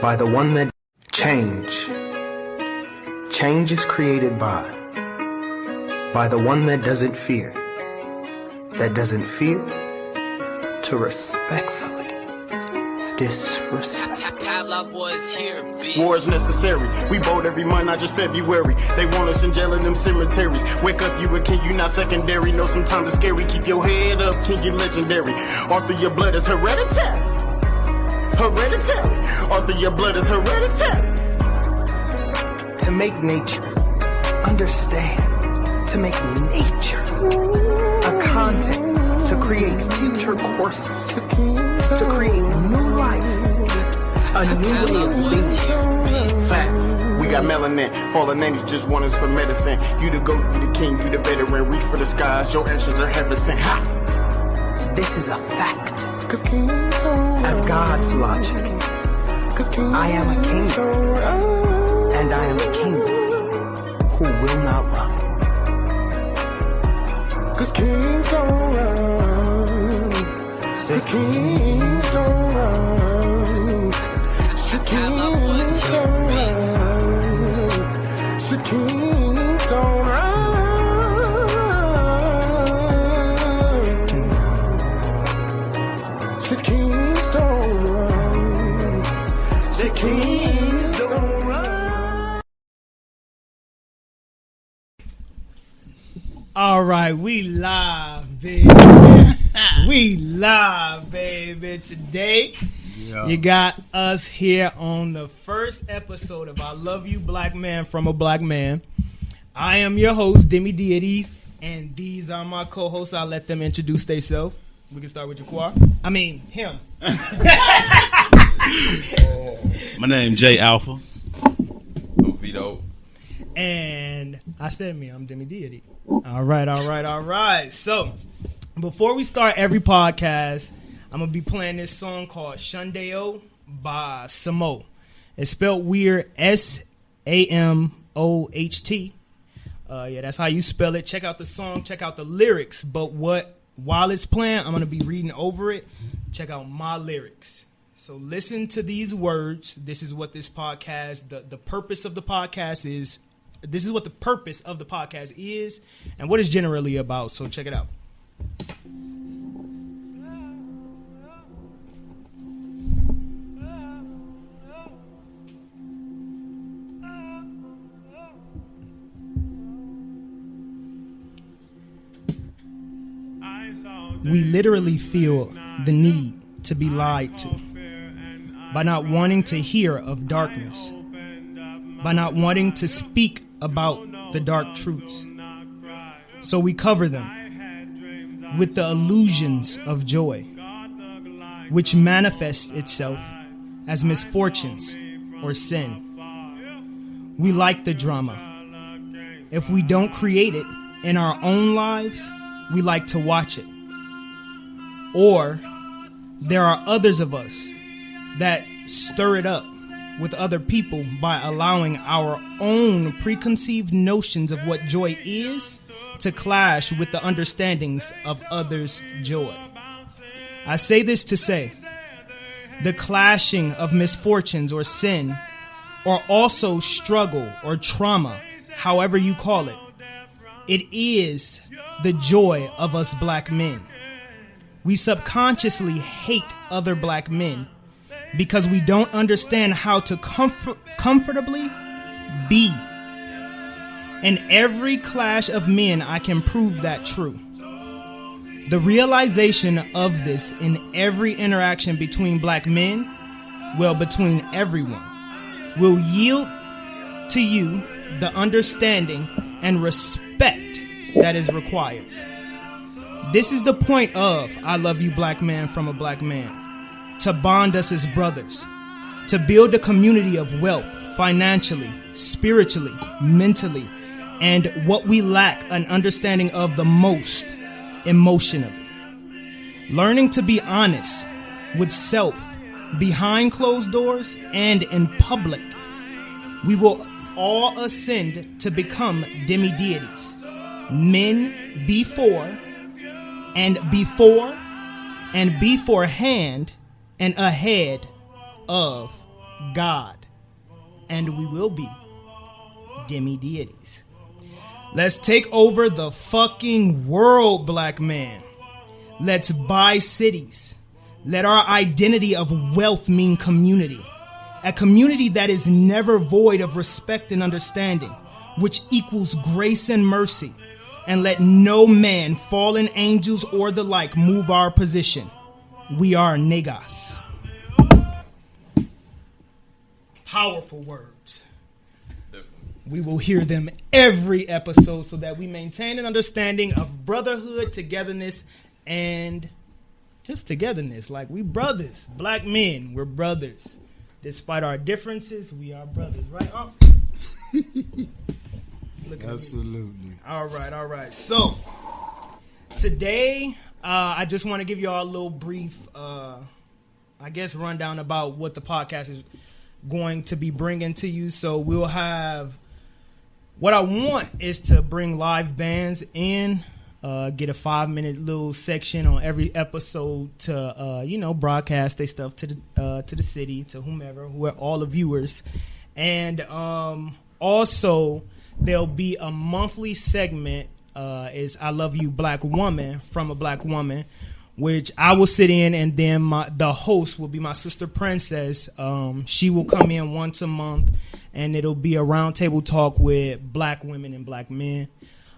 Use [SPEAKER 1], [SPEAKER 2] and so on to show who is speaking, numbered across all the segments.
[SPEAKER 1] by the one that change. Change is created by the one that doesn't fear to respectfully disrespect.
[SPEAKER 2] War is necessary. We bold every month, not just February. They want us in jail in them cemeteries. Wake up, you a king, you not secondary. Know sometimes it's scary. Keep your head up, king, you legendary. Arthur, your blood is hereditary. Hereditary. Arthur, your blood is hereditary.
[SPEAKER 1] To make nature understand, to make nature a content, to create future courses, to create new life, a new way of being.
[SPEAKER 2] Facts. We got melanin. Fallen angels just want us for medicine. You the GOAT, you the king, you the veteran. Reach for the skies, your actions are heaven sent. Ha!
[SPEAKER 1] This is a fact. At God's logic, I am a king, and I am a king who will not run.
[SPEAKER 3] Cause kings don't run. Cause kings don't run. So kings don't run. So kings don't run. So kings don't run. So kings don't run.
[SPEAKER 4] All right, we live, baby. We live, baby. Today, you got us here on the first episode of I Love You, Black Man from a Black Man. I am your host, Demi Deities, and these are my co-hosts. I'll let them introduce themselves. We can start with Jaquar. I mean, him.
[SPEAKER 5] My name Jay Alpha.
[SPEAKER 6] I'm Vito.
[SPEAKER 4] And I said me, I'm Demi Deity. All right. So, before we start every podcast, I'm going to be playing this song called Shundeo by Samo. It's spelled weird, S-A-M-O-H-T. Yeah, that's how you spell it. Check out the song, check out the lyrics. But while it's playing, I'm going to be reading over it. Check out my lyrics. So listen to these words. This is what this podcast, the purpose of the podcast is. This is what the purpose of the podcast is and what it's generally about. So check it out. We literally feel the need to be lied to by not wanting to hear of darkness, by not wanting to speak about the dark truths. So we cover them with the illusions of joy, which manifests itself as misfortunes or sin. We like the drama. If we don't create it in our own lives, we like to watch it. Or there are others of us that stir it up with other people by allowing our own preconceived notions of what joy is to clash with the understandings of others' joy. I say this to say, the clashing of misfortunes or sin, or also struggle or trauma, however you call it, it is the joy of us black men. We subconsciously hate other black men because we don't understand how to comfortably be. In every clash of men, I can prove that true. The realization of this in every interaction between black men, well, between everyone, will yield to you the understanding and respect that is required. This is the point of I Love You, Black Man from a Black Man. To bond us as brothers, to build a community of wealth, financially, spiritually, mentally, and what we lack an understanding of the most, emotionally. Learning to be honest with self, behind closed doors and in public. We will all ascend to become demi-deities, men before and beforehand and ahead of God, and we will be demi-deities. Let's take over the fucking world, black man. Let's buy cities. Let our identity of wealth mean community. A community that is never void of respect and understanding, which equals grace and mercy. And let no man, fallen angels, or the like move our position. We are niggas. Powerful words. We will hear them every episode so that we maintain an understanding of brotherhood, togetherness, and just togetherness. Like, we brothers, black men, we're brothers. Despite our differences, we are brothers, right? Oh.
[SPEAKER 3] Absolutely.
[SPEAKER 4] All right. So, today, I just want to give you all a little brief, rundown about what the podcast is going to be bringing to you. So, we'll have, what I want is to bring live bands in, get a 5-minute little section on every episode to, broadcast their stuff to the city, to whomever, all the viewers. And also, there'll be a monthly segment, is I Love You Black Woman, from a black woman, which I will sit in, and then the host will be my sister Princess. She will come in once a month, and it'll be a roundtable talk with black women and black men.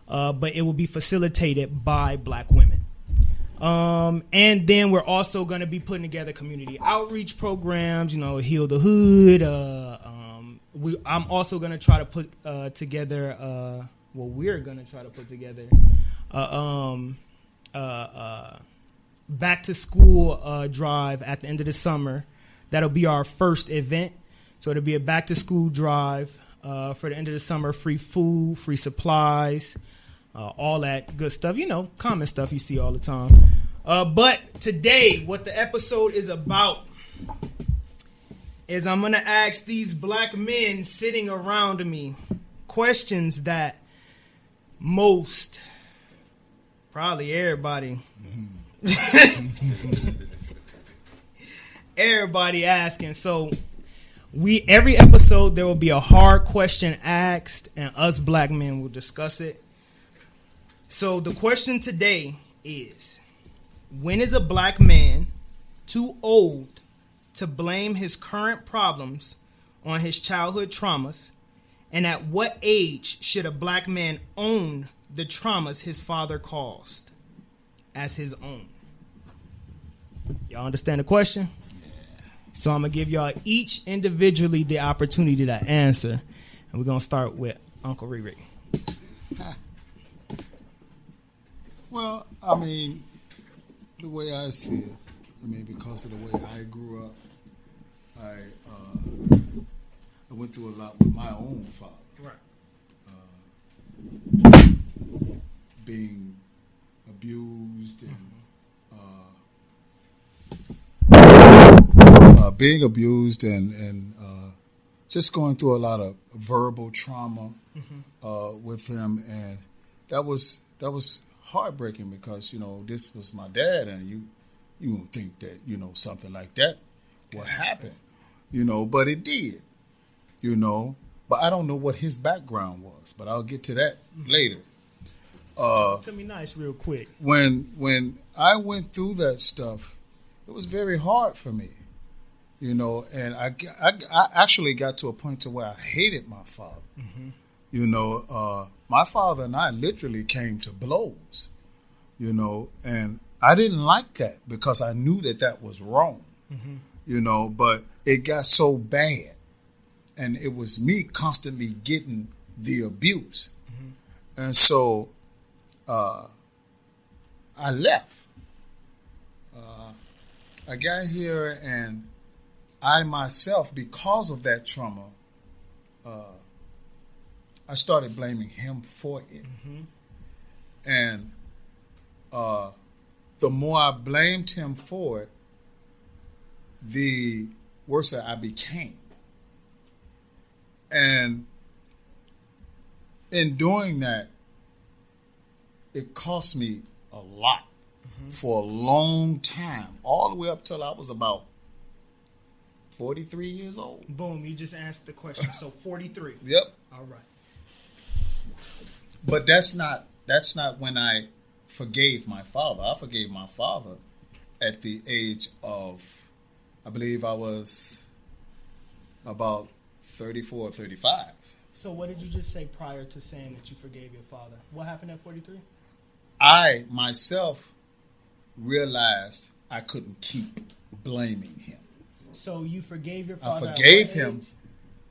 [SPEAKER 4] But it will be facilitated by black women. And then we're also going to be putting together community outreach programs, Heal the Hood. I'm also going to try to put together, we're going to try to put together back to school drive at the end of the summer. That'll be our first event. So it'll be a back to school drive for the end of the summer. Free food, free supplies, all that good stuff. Common stuff you see all the time. But today, what the episode is about is I'm going to ask these black men sitting around me questions that most, probably everybody, everybody asking. So every episode there will be a hard question asked, and us black men will discuss it. So the question today is, when is a black man too old to blame his current problems on his childhood traumas? And at what age should a black man own the traumas his father caused as his own? Y'all understand the question? So I'm going to give y'all each individually the opportunity to answer. And we're going to start with Uncle Riri.
[SPEAKER 3] Well, the way I see it, because of the way I grew up, I went through a lot with my own father.
[SPEAKER 4] Right.
[SPEAKER 3] Being abused and just going through a lot of verbal trauma with him, and that was heartbreaking because this was my dad, and you don't think that something like that will happen, but it did, but I don't know what his background was, but I'll get to that later.
[SPEAKER 4] Tell me nice real quick.
[SPEAKER 3] When I went through that stuff, it was very hard for me, and I actually got to a point to where I hated my father. My father and I literally came to blows, and I didn't like that because I knew that was wrong, but it got so bad, and it was me constantly getting the abuse. And so I left. I got here, and I myself, because of that trauma, I started blaming him for it. And the more I blamed him for it, the worse I became. And in doing that, it cost me a lot for a long time, all the way up till I was about 43 years old.
[SPEAKER 4] Boom, you just answered the question. So 43.
[SPEAKER 3] Yep.
[SPEAKER 4] All right.
[SPEAKER 3] But that's not when I forgave my father. I forgave my father at the age of, I believe I was about 34 or 35.
[SPEAKER 4] So what did you just say prior to saying that you forgave your father? What happened at 43?
[SPEAKER 3] I myself realized I couldn't keep blaming him.
[SPEAKER 4] So you forgave your father?
[SPEAKER 3] I forgave
[SPEAKER 4] at what
[SPEAKER 3] him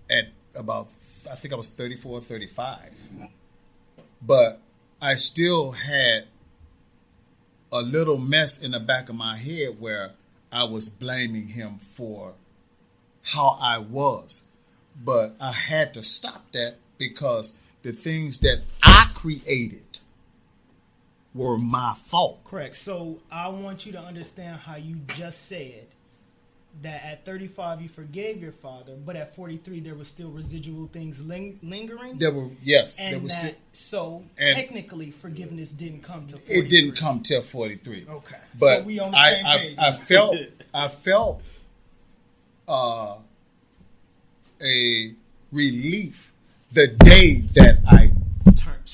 [SPEAKER 4] age?
[SPEAKER 3] at about, I think I was 34 or 35. But I still had a little mess in the back of my head where I was blaming him for how I was. But I had to stop that because the things that I created were my fault.
[SPEAKER 4] Correct. So I want you to understand how you just said that at 35 you forgave your father, but at 43 there were still residual things lingering.
[SPEAKER 3] There were, yes,
[SPEAKER 4] and
[SPEAKER 3] there was still.
[SPEAKER 4] So
[SPEAKER 3] and
[SPEAKER 4] technically, forgiveness didn't come to 43.
[SPEAKER 3] It didn't come till 43.
[SPEAKER 4] Okay,
[SPEAKER 3] But
[SPEAKER 4] so we on the same page.
[SPEAKER 3] I felt a relief the day that I
[SPEAKER 4] turned.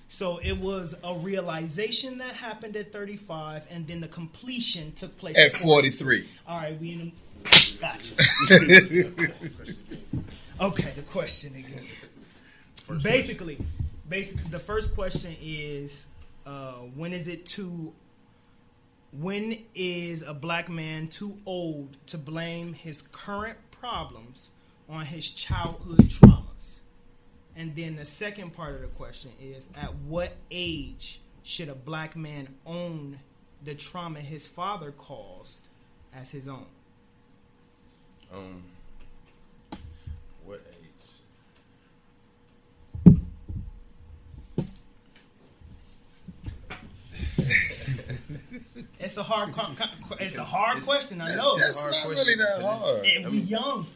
[SPEAKER 4] So it was a realization that happened at 35, and then the completion took place
[SPEAKER 3] at 43.
[SPEAKER 4] All right, we in the gotcha. Okay, the question again. Basically, the first question is, when is a black man too old to blame his current problems on his childhood traumas? And then the second part of the question is, at what age should a black man own the trauma his father caused as his own?
[SPEAKER 6] What age?
[SPEAKER 4] It's a hard question. I know.
[SPEAKER 3] It's not really that hard.
[SPEAKER 4] And we young.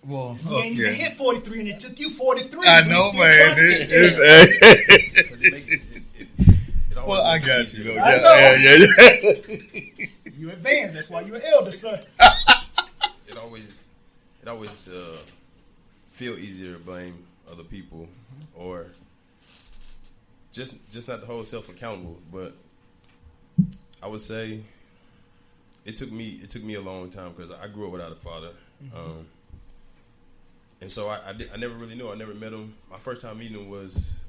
[SPEAKER 3] Well,
[SPEAKER 4] You ain't even hit 43, and it took you 43.
[SPEAKER 3] I
[SPEAKER 4] We
[SPEAKER 3] know,
[SPEAKER 4] still
[SPEAKER 3] man.
[SPEAKER 4] trying to get there.
[SPEAKER 3] Well, I got you, though.
[SPEAKER 4] I
[SPEAKER 3] Yeah.
[SPEAKER 4] You advanced. That's why you an elder, son.
[SPEAKER 6] It always feel easier to blame other people, or just not to hold self accountable. But I would say it took me a long time because I grew up without a father. And so I never really knew. I never met him. My first time meeting him was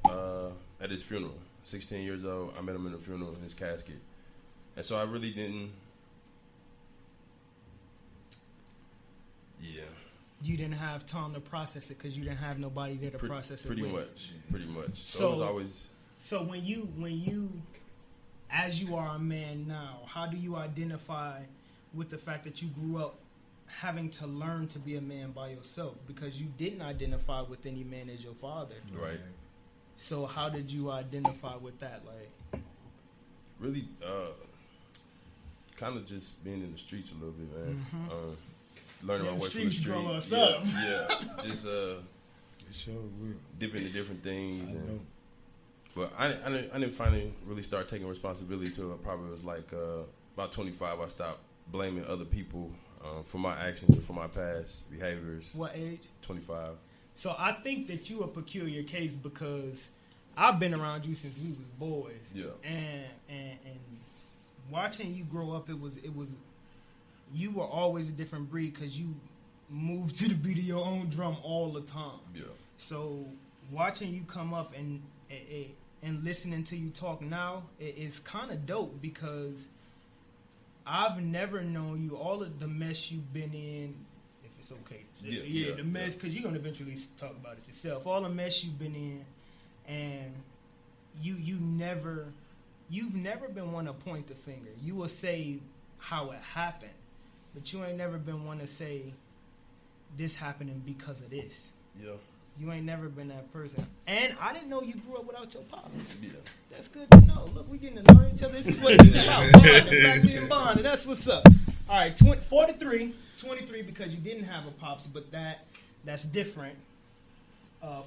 [SPEAKER 6] at his funeral. 16 years old. I met him in the funeral in his casket. And so I really didn't. Yeah.
[SPEAKER 4] You didn't have time to process it because you didn't have nobody there to process it.
[SPEAKER 6] Pretty
[SPEAKER 4] with.
[SPEAKER 6] much. So it was always.
[SPEAKER 4] So when you, as you are a man now, how do you identify with the fact that you grew up having to learn to be a man by yourself, because you didn't identify with any man as your father?
[SPEAKER 6] Right.
[SPEAKER 4] So how did you identify with that? Like,
[SPEAKER 6] really, kind of just being in the streets a little bit, man. Learning my way from the
[SPEAKER 4] streets grow
[SPEAKER 6] street.
[SPEAKER 4] us up.
[SPEAKER 6] Yeah. Just
[SPEAKER 3] So real.
[SPEAKER 6] dip into different things.
[SPEAKER 3] I know.
[SPEAKER 6] But I didn't finally really start taking responsibility until I probably was like about 25. I stopped blaming other people for my actions and for my past behaviors.
[SPEAKER 4] what age?
[SPEAKER 6] 25.
[SPEAKER 4] So I think that you a peculiar case because I've been around you since we was boys.
[SPEAKER 6] Yeah.
[SPEAKER 4] And watching you grow up, it was you were always a different breed because you moved to the beat of your own drum all the time.
[SPEAKER 6] Yeah.
[SPEAKER 4] So watching you come up and listening to you talk now, it's kind of dope because I've never known you, all of the mess you've been in, if it's okay. The mess, because you're going to eventually talk about it yourself. All the mess you've been in, and you've never been one to point the finger. You will say how it happened, but you ain't never been one to say this happening because of this.
[SPEAKER 6] Yeah.
[SPEAKER 4] You ain't never been that person. And I didn't know you grew up without your pops.
[SPEAKER 6] Yeah.
[SPEAKER 4] That's good to know. Look, we getting to learn each other. This is what it's about. Bond, black men bond, and that's what's up. All right, 23 because you didn't have a pops, but that's different.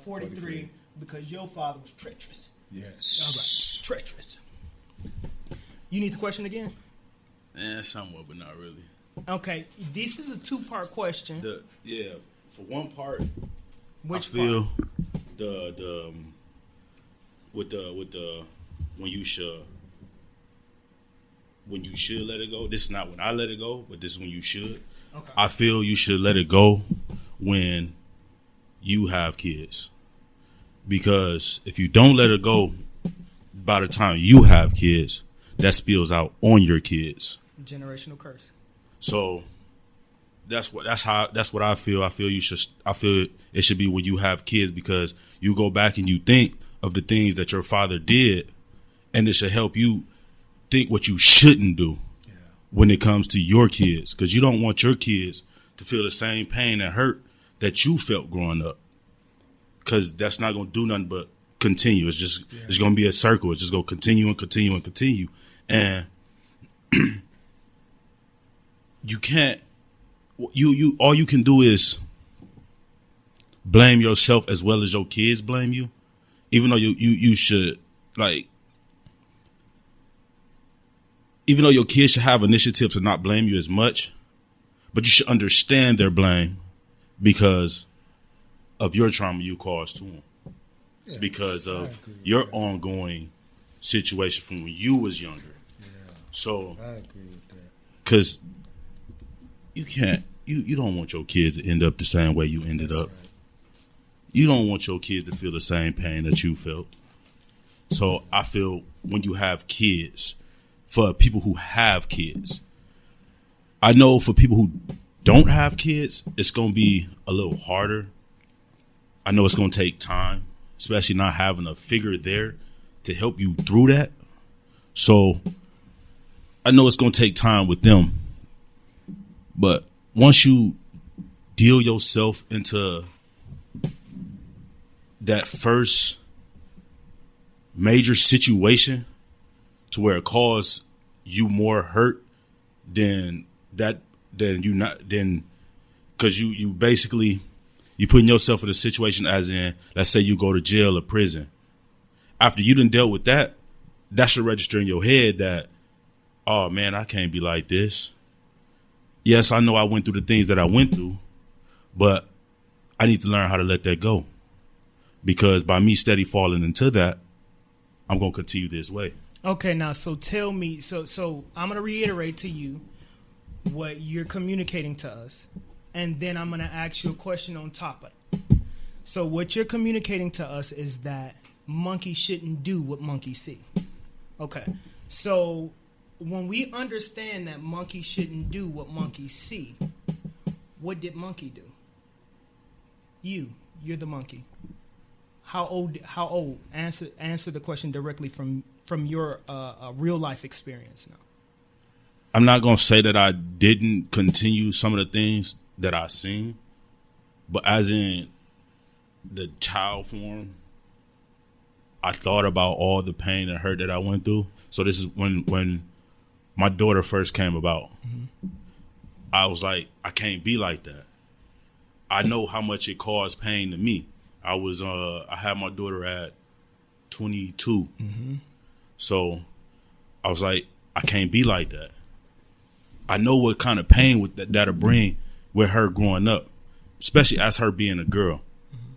[SPEAKER 4] 43 because your father was treacherous.
[SPEAKER 3] Yes.
[SPEAKER 4] All right, treacherous. You need the question again?
[SPEAKER 5] Somewhat, but not really.
[SPEAKER 4] Okay, this is a 2-part question.
[SPEAKER 5] For one part,
[SPEAKER 4] Which
[SPEAKER 5] I feel
[SPEAKER 4] part?
[SPEAKER 5] the with the when you should let it go. This is not when I let it go, but this is when you should.
[SPEAKER 4] Okay.
[SPEAKER 5] I feel you should let it go when you have kids, because if you don't let it go by the time you have kids, that spills out on your kids.
[SPEAKER 4] Generational curse.
[SPEAKER 5] So that's what I feel. I feel it should be when you have kids, because you go back and you think of the things that your father did, and it should help you think what you shouldn't do when it comes to your kids, because you don't want your kids to feel the same pain and hurt that you felt growing up, because that's not going to do nothing but continue. It's just it's going to be a circle. It's just going to continue and continue and continue, and you can't. You all you can do is blame yourself as well as your kids blame you, even though you should, like, even though your kids should have initiative to not blame you as much, but you should understand their blame because of your trauma you caused to them, because of your ongoing situation from when you was younger. Yeah. So
[SPEAKER 3] I agree with that.
[SPEAKER 5] Because you can't, you don't want your kids to end up the same way you ended up. Right. You don't want your kids to feel the same pain that you felt. So I feel when you have kids, for people who have kids, I know for people who don't have kids, it's going to be a little harder. I know it's going to take time, especially not having a figure there to help you through that. So I know it's going to take time with them. But once you deal yourself into that first major situation to where it caused you more hurt than because you basically you putting yourself in a situation, as in, let's say you go to jail or prison. After you done dealt with that, that should register in your head that, oh man, I can't be like this. Yes, I know I went through the things that I went through, but I need to learn how to let that go, because by me steady falling into that, I'm going to continue this way.
[SPEAKER 4] Okay, now, so tell me, so I'm going to reiterate to you what you're communicating to us, and then I'm going to ask you a question on top of it. So what you're communicating to us is that monkeys shouldn't do what monkeys see. Okay, so when we understand that monkeys shouldn't do what monkeys see, what did monkey do? You're the monkey. How old? Answer the question directly from your real life experience now.
[SPEAKER 5] I'm not going to say that I didn't continue some of the things that I seen, but as in the child form, I thought about all the pain and hurt that I went through. So this is when my daughter first came about. Mm-hmm. I was like, I can't be like that. I know how much it caused pain to me. I had my daughter at 22. Mm-hmm. So I was like, I can't be like that. I know what kind of pain that'll bring with her growing up, especially as her being a girl. Mm-hmm.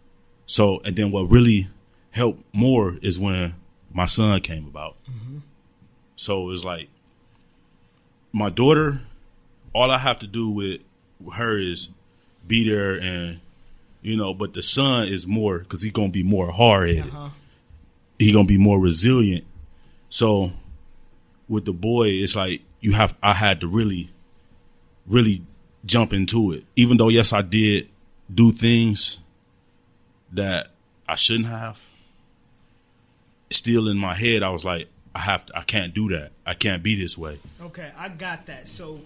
[SPEAKER 5] So, and then what really helped more is when my son came about. Mm-hmm. So it was like, my daughter, all I have to do with her is be there, and, but the son is more, because he's going to be more hard-headed. Uh-huh. He's going to be more resilient. So with the boy, it's like I had to really, really jump into it. Even though, yes, I did do things that I shouldn't have, still in my head, I was like, I can't do that. I can't be this way.
[SPEAKER 4] Okay, I got that. So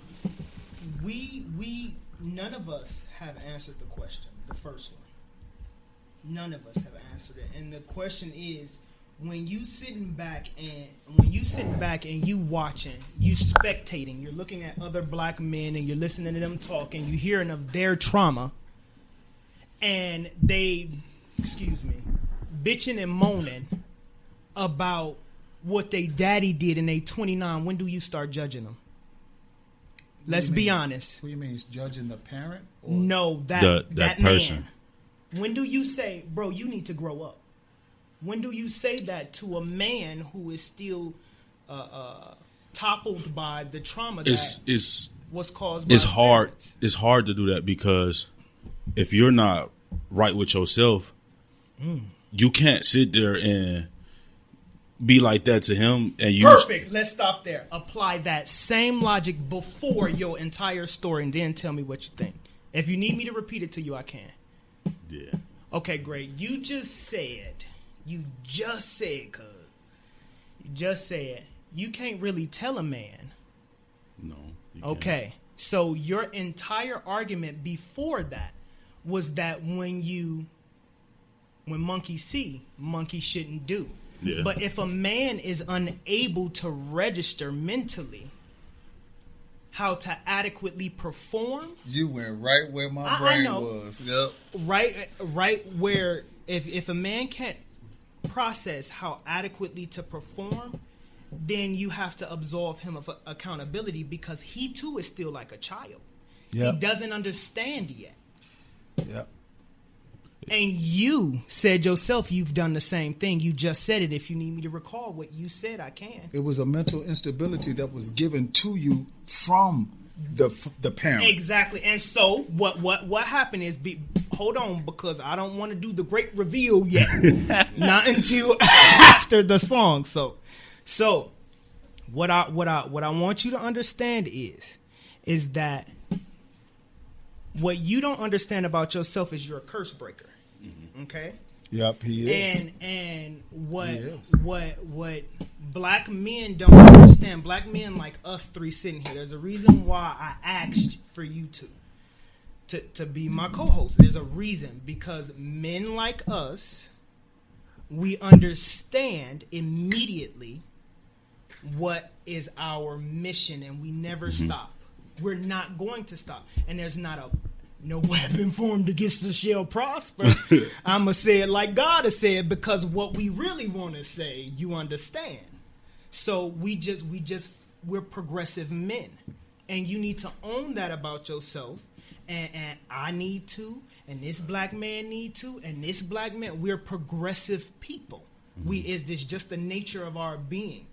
[SPEAKER 4] we none of us have answered the question, the first one. None of us have answered it. And the question is, when you sitting back and you watching, you spectating, you're looking at other black men and you're listening to them talk and you're hearing of their trauma, and they, bitching and moaning about what they daddy did and they 29, when do you start judging them? Let's be honest.
[SPEAKER 3] What do you mean? He's judging the parent? Or?
[SPEAKER 4] No, that
[SPEAKER 5] person.
[SPEAKER 4] man. When do you say, bro, you need to grow up? When do you say that to a man who is still toppled by the trauma that was caused by
[SPEAKER 5] it's hard.
[SPEAKER 4] parents?
[SPEAKER 5] It's hard to do that because if you're not right with yourself, you can't sit there and be like that to him. And you
[SPEAKER 4] Perfect. Let's stop there. Apply that same logic before your entire story and then tell me what you think. If you need me to repeat it to you, I can.
[SPEAKER 5] Yeah.
[SPEAKER 4] Okay, great. You just said, cuz. You just said, you can't really tell a man.
[SPEAKER 5] No.
[SPEAKER 4] Okay. So your entire argument before that was that when monkey see, monkey shouldn't do.
[SPEAKER 5] Yeah.
[SPEAKER 4] But if a man is unable to register mentally how to adequately perform,
[SPEAKER 3] you went right where my brain was. Yep.
[SPEAKER 4] Right where if a man can't process how adequately to perform, then you have to absolve him of accountability because he too is still like a child.
[SPEAKER 3] Yep.
[SPEAKER 4] He doesn't understand yet.
[SPEAKER 3] Yep.
[SPEAKER 4] And you said yourself you've done the same thing. You just said it. If you need me to recall what you said, I can.
[SPEAKER 3] It was a mental instability that was given to you from the parent.
[SPEAKER 4] Exactly. And so what happened is, hold on, because I don't want to do the great reveal yet. Not until after the song. So what I want you to understand is that what you don't understand about yourself is you're a curse breaker. Okay?
[SPEAKER 3] Yep, he is.
[SPEAKER 4] And what black men don't understand, black men like us three sitting here, there's a reason why I asked for you to be my co-host. There's a reason, because men like us, we understand immediately what is our mission, and we never stop. We're not going to stop. And there's not no weapon formed against us shall prosper. I'm going to say it like God has said, because what we really want to say, you understand. So we're progressive men. And you need to own that about yourself. And I need to, and this black man need to, and this black man, we're progressive people. Is this just the nature of our being?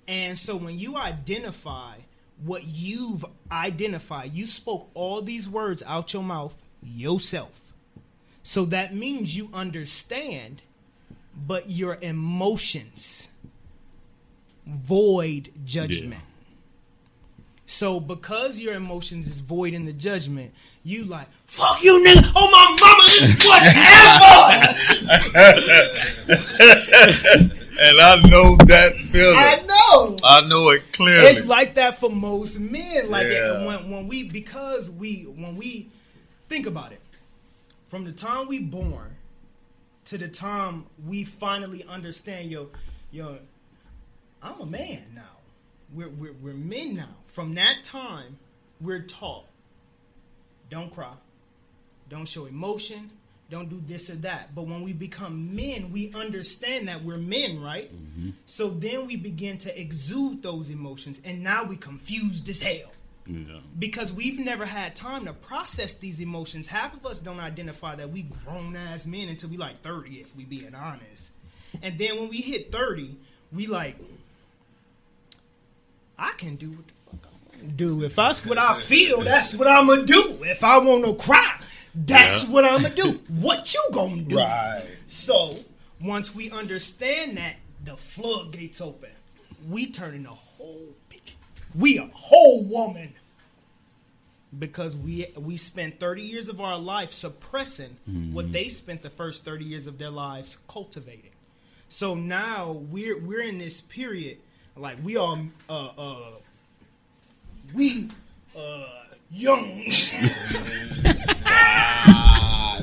[SPEAKER 4] And so when you identify what you've identified, you spoke all these words out your mouth yourself. So that means you understand, but your emotions void judgment. Yeah. So because your emotions is void in the judgment, you like, fuck you, nigga. Oh, my mama, whatever.
[SPEAKER 3] And I know that feeling. I know it clearly.
[SPEAKER 4] It's like that for most men. Like when we think about it, from the time we born to the time we finally understand, yo, I'm a man now. We're men now. From that time, we're taught, don't cry, don't show emotion, don't do this or that. But when we become men, we understand that we're men, right? Mm-hmm. So then we begin to exude those emotions, and now we confused as hell. Yeah. Because we've never had time to process these emotions. Half of us don't identify that we grown-ass men until we like 30, if we being honest. And then when we hit 30, we like, I can do what the fuck I want to do. If that's what I feel, that's what I'm going to do. If I want to cry, that's what I'm going to do. What you going to do?
[SPEAKER 3] Right.
[SPEAKER 4] So, once we understand that, the floodgates open. We turn into a whole bitch. We a whole woman. Because we spent 30 years of our life suppressing what they spent the first 30 years of their lives cultivating. So now we're in this period, like we are young.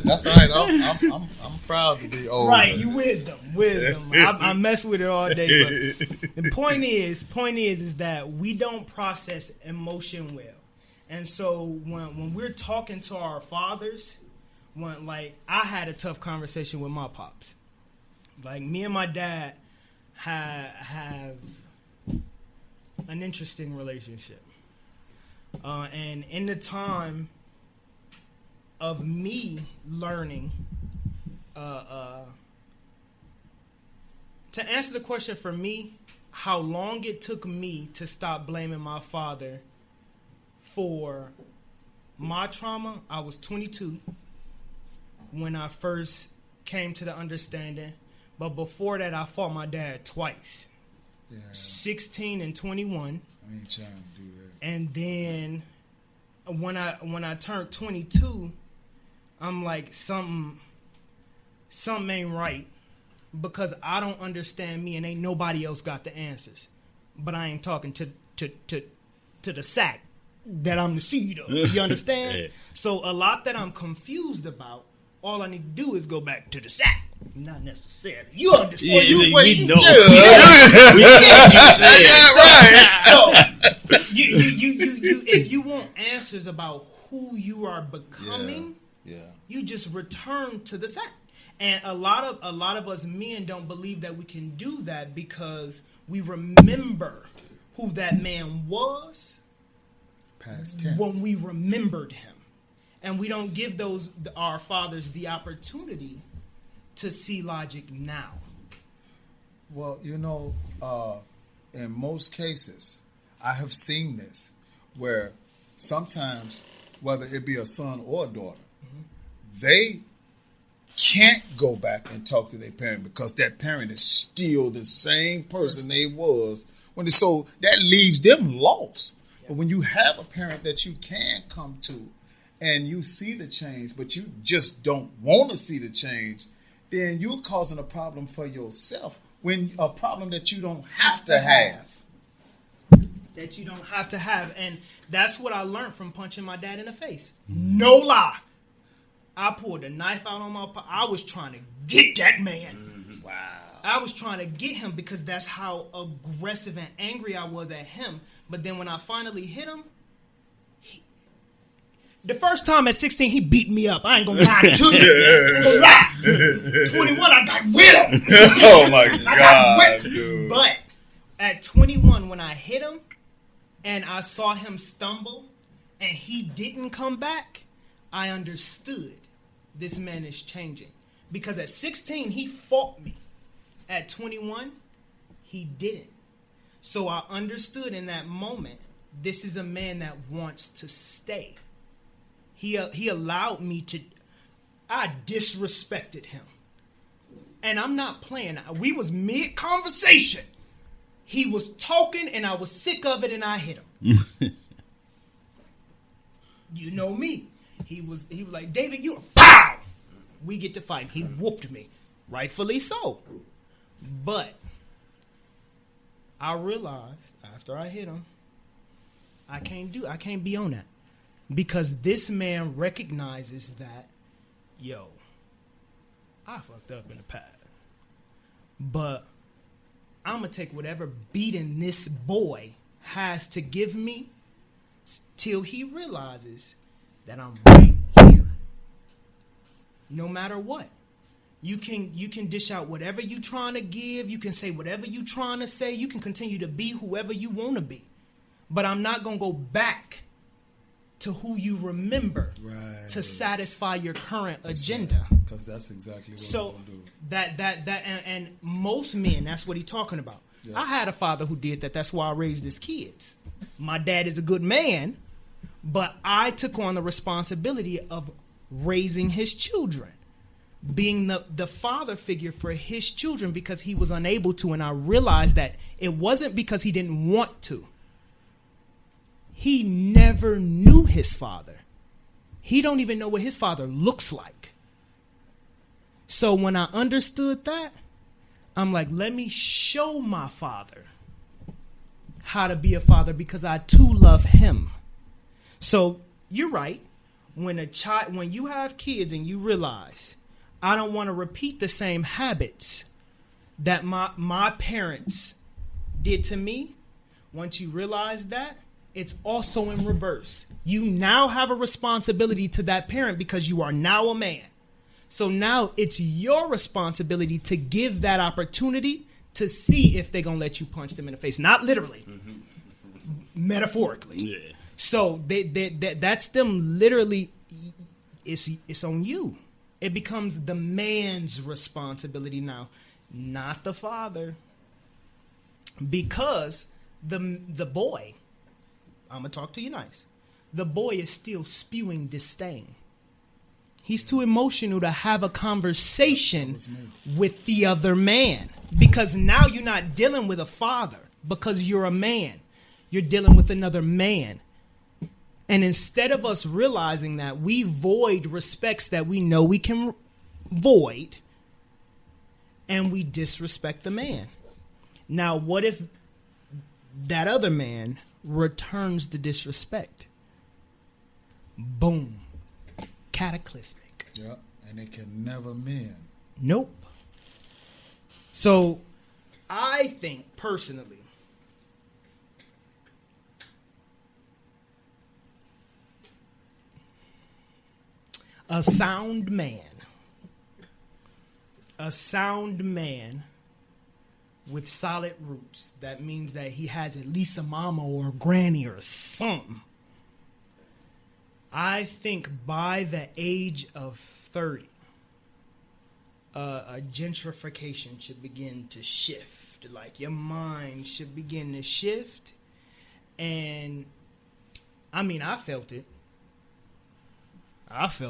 [SPEAKER 3] That's right. I'm proud to be old.
[SPEAKER 4] Right, you wisdom. I mess with it all day. But the point is that we don't process emotion well, and so when we're talking to our fathers, I had a tough conversation with my pops. Like me and my dad have an interesting relationship. And in the time of me learning, to answer the question for me, how long it took me to stop blaming my father for my trauma, I was 22 when I first came to the understanding. But before that, I fought my dad twice. Yeah. 16 and 21.
[SPEAKER 3] I ain't trying to do that.
[SPEAKER 4] And then when I turned 22, I'm like, something ain't right, because I don't understand me and ain't nobody else got the answers. But I ain't talking to the sack that I'm the seed of. You understand? Yeah. So a lot that I'm confused about, all I need to do is go back to the sack. Not necessarily. You understand?
[SPEAKER 5] Yeah, we know.
[SPEAKER 4] So you if you want answers about who you are becoming, you just return to the sack. And a lot of us men don't believe that we can do that because we remember who that man was
[SPEAKER 3] past tense
[SPEAKER 4] when we remembered him, and we don't give our fathers the opportunity to see logic now.
[SPEAKER 3] Well, in most cases, I have seen this where sometimes, whether it be a son or a daughter, they can't go back and talk to their parent because that parent is still the same person they was so that leaves them lost. But when you have a parent that you can come to and you see the change, but you just don't want to see the change, then you're causing a problem for yourself, when a problem that you don't have to have.
[SPEAKER 4] That you don't have to have. And that's what I learned from punching my dad in the face. No lie. I pulled a knife out on I was trying to get that man. Wow. I was trying to get him because that's how aggressive and angry I was at him. But then when I finally hit him, the first time at 16, he beat me up. I ain't gonna lie to you. I'm gonna lie. 21, I got with him.
[SPEAKER 3] Oh my God, dude.
[SPEAKER 4] But at 21, when I hit him and I saw him stumble and he didn't come back, I understood this man is changing. Because at 16, he fought me. At 21, he didn't. So I understood in that moment, this is a man that wants to stay. He allowed me to, I disrespected him. And I'm not playing. We was mid-conversation. He was talking and I was sick of it and I hit him. You know me. He was like, David, you pow! We get to fight. He whooped me. Rightfully so. But I realized after I hit him, I can't be on that. Because this man recognizes that, yo, I fucked up in the past. But I'm going to take whatever beating this boy has to give me till he realizes that I'm right here. No matter what. You can dish out whatever you trying to give. You can say whatever you trying to say. You can continue to be whoever you want to be. But I'm not going to go back to who you remember to satisfy your current agenda.
[SPEAKER 3] Because that's exactly what
[SPEAKER 4] I'm going to do. And most men, that's what he's talking about. Yeah. I had a father who did that. That's why I raised his kids. My dad is a good man, but I took on the responsibility of raising his children, being the father figure for his children because he was unable to. And I realized that it wasn't because he didn't want to. He never knew his father. He don't even know what his father looks like. So when I understood that, I'm like, let me show my father how to be a father because I too love him. So you're right. When you have kids and you realize I don't want to repeat the same habits that my parents did to me, once you realize that, it's also in reverse. You now have a responsibility to that parent because you are now a man. So now it's your responsibility to give that opportunity to see if they're going to let you punch them in the face. Not literally. Metaphorically. Yeah. So that's them literally. It's on you. It becomes the man's responsibility now, not the father, because the boy. I'm gonna talk to you nice. The boy is still spewing disdain. He's too emotional to have a conversation with the other man, because now you're not dealing with a father because you're a man. You're dealing with another man. And instead of us realizing that, we void respects that we know we can void, and we disrespect the man. Now, what if that other man returns the disrespect? Boom. Cataclysmic.
[SPEAKER 3] Yeah, and it can never mend.
[SPEAKER 4] Nope. So, I think personally, a sound man with solid roots, that means that he has at least a mama or a granny or something. I think by the age of 30, a gentrification should begin to shift. Like, your mind should begin to shift. And, I mean, I felt it. Because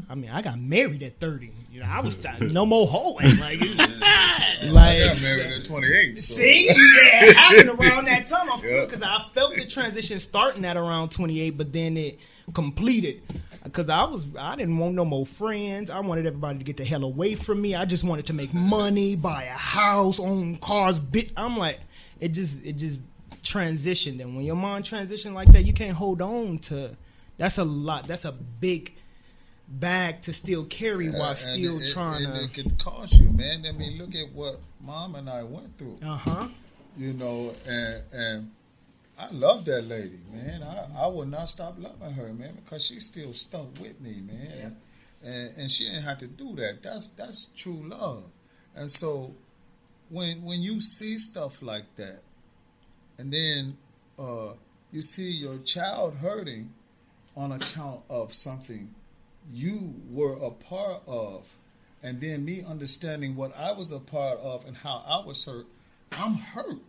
[SPEAKER 4] I got married at 30. You know, I was no more hoeing. Like,
[SPEAKER 3] I got married at 28. So.
[SPEAKER 4] See, yeah, it happened around that time. Because I felt the transition starting at around 28, but then it completed. Because I didn't want no more friends. I wanted everybody to get the hell away from me. I just wanted to make money, buy a house, own cars. I'm like, it just transitioned. And when your mind transitioned like that, you can't hold on to. That's a lot. That's a big bag to still carry while still trying to.
[SPEAKER 3] It can cost you, man. I mean, look at what Mom and I went through. You know, and I love that lady, man. I will not stop loving her, man, because she's still stuck with me, man. Yeah. And she didn't have to do that. That's true love. And so when you see stuff like that, and then you see your child hurting on account of something you were a part of, and then me understanding what I was a part of and how I was hurt, I'm hurt.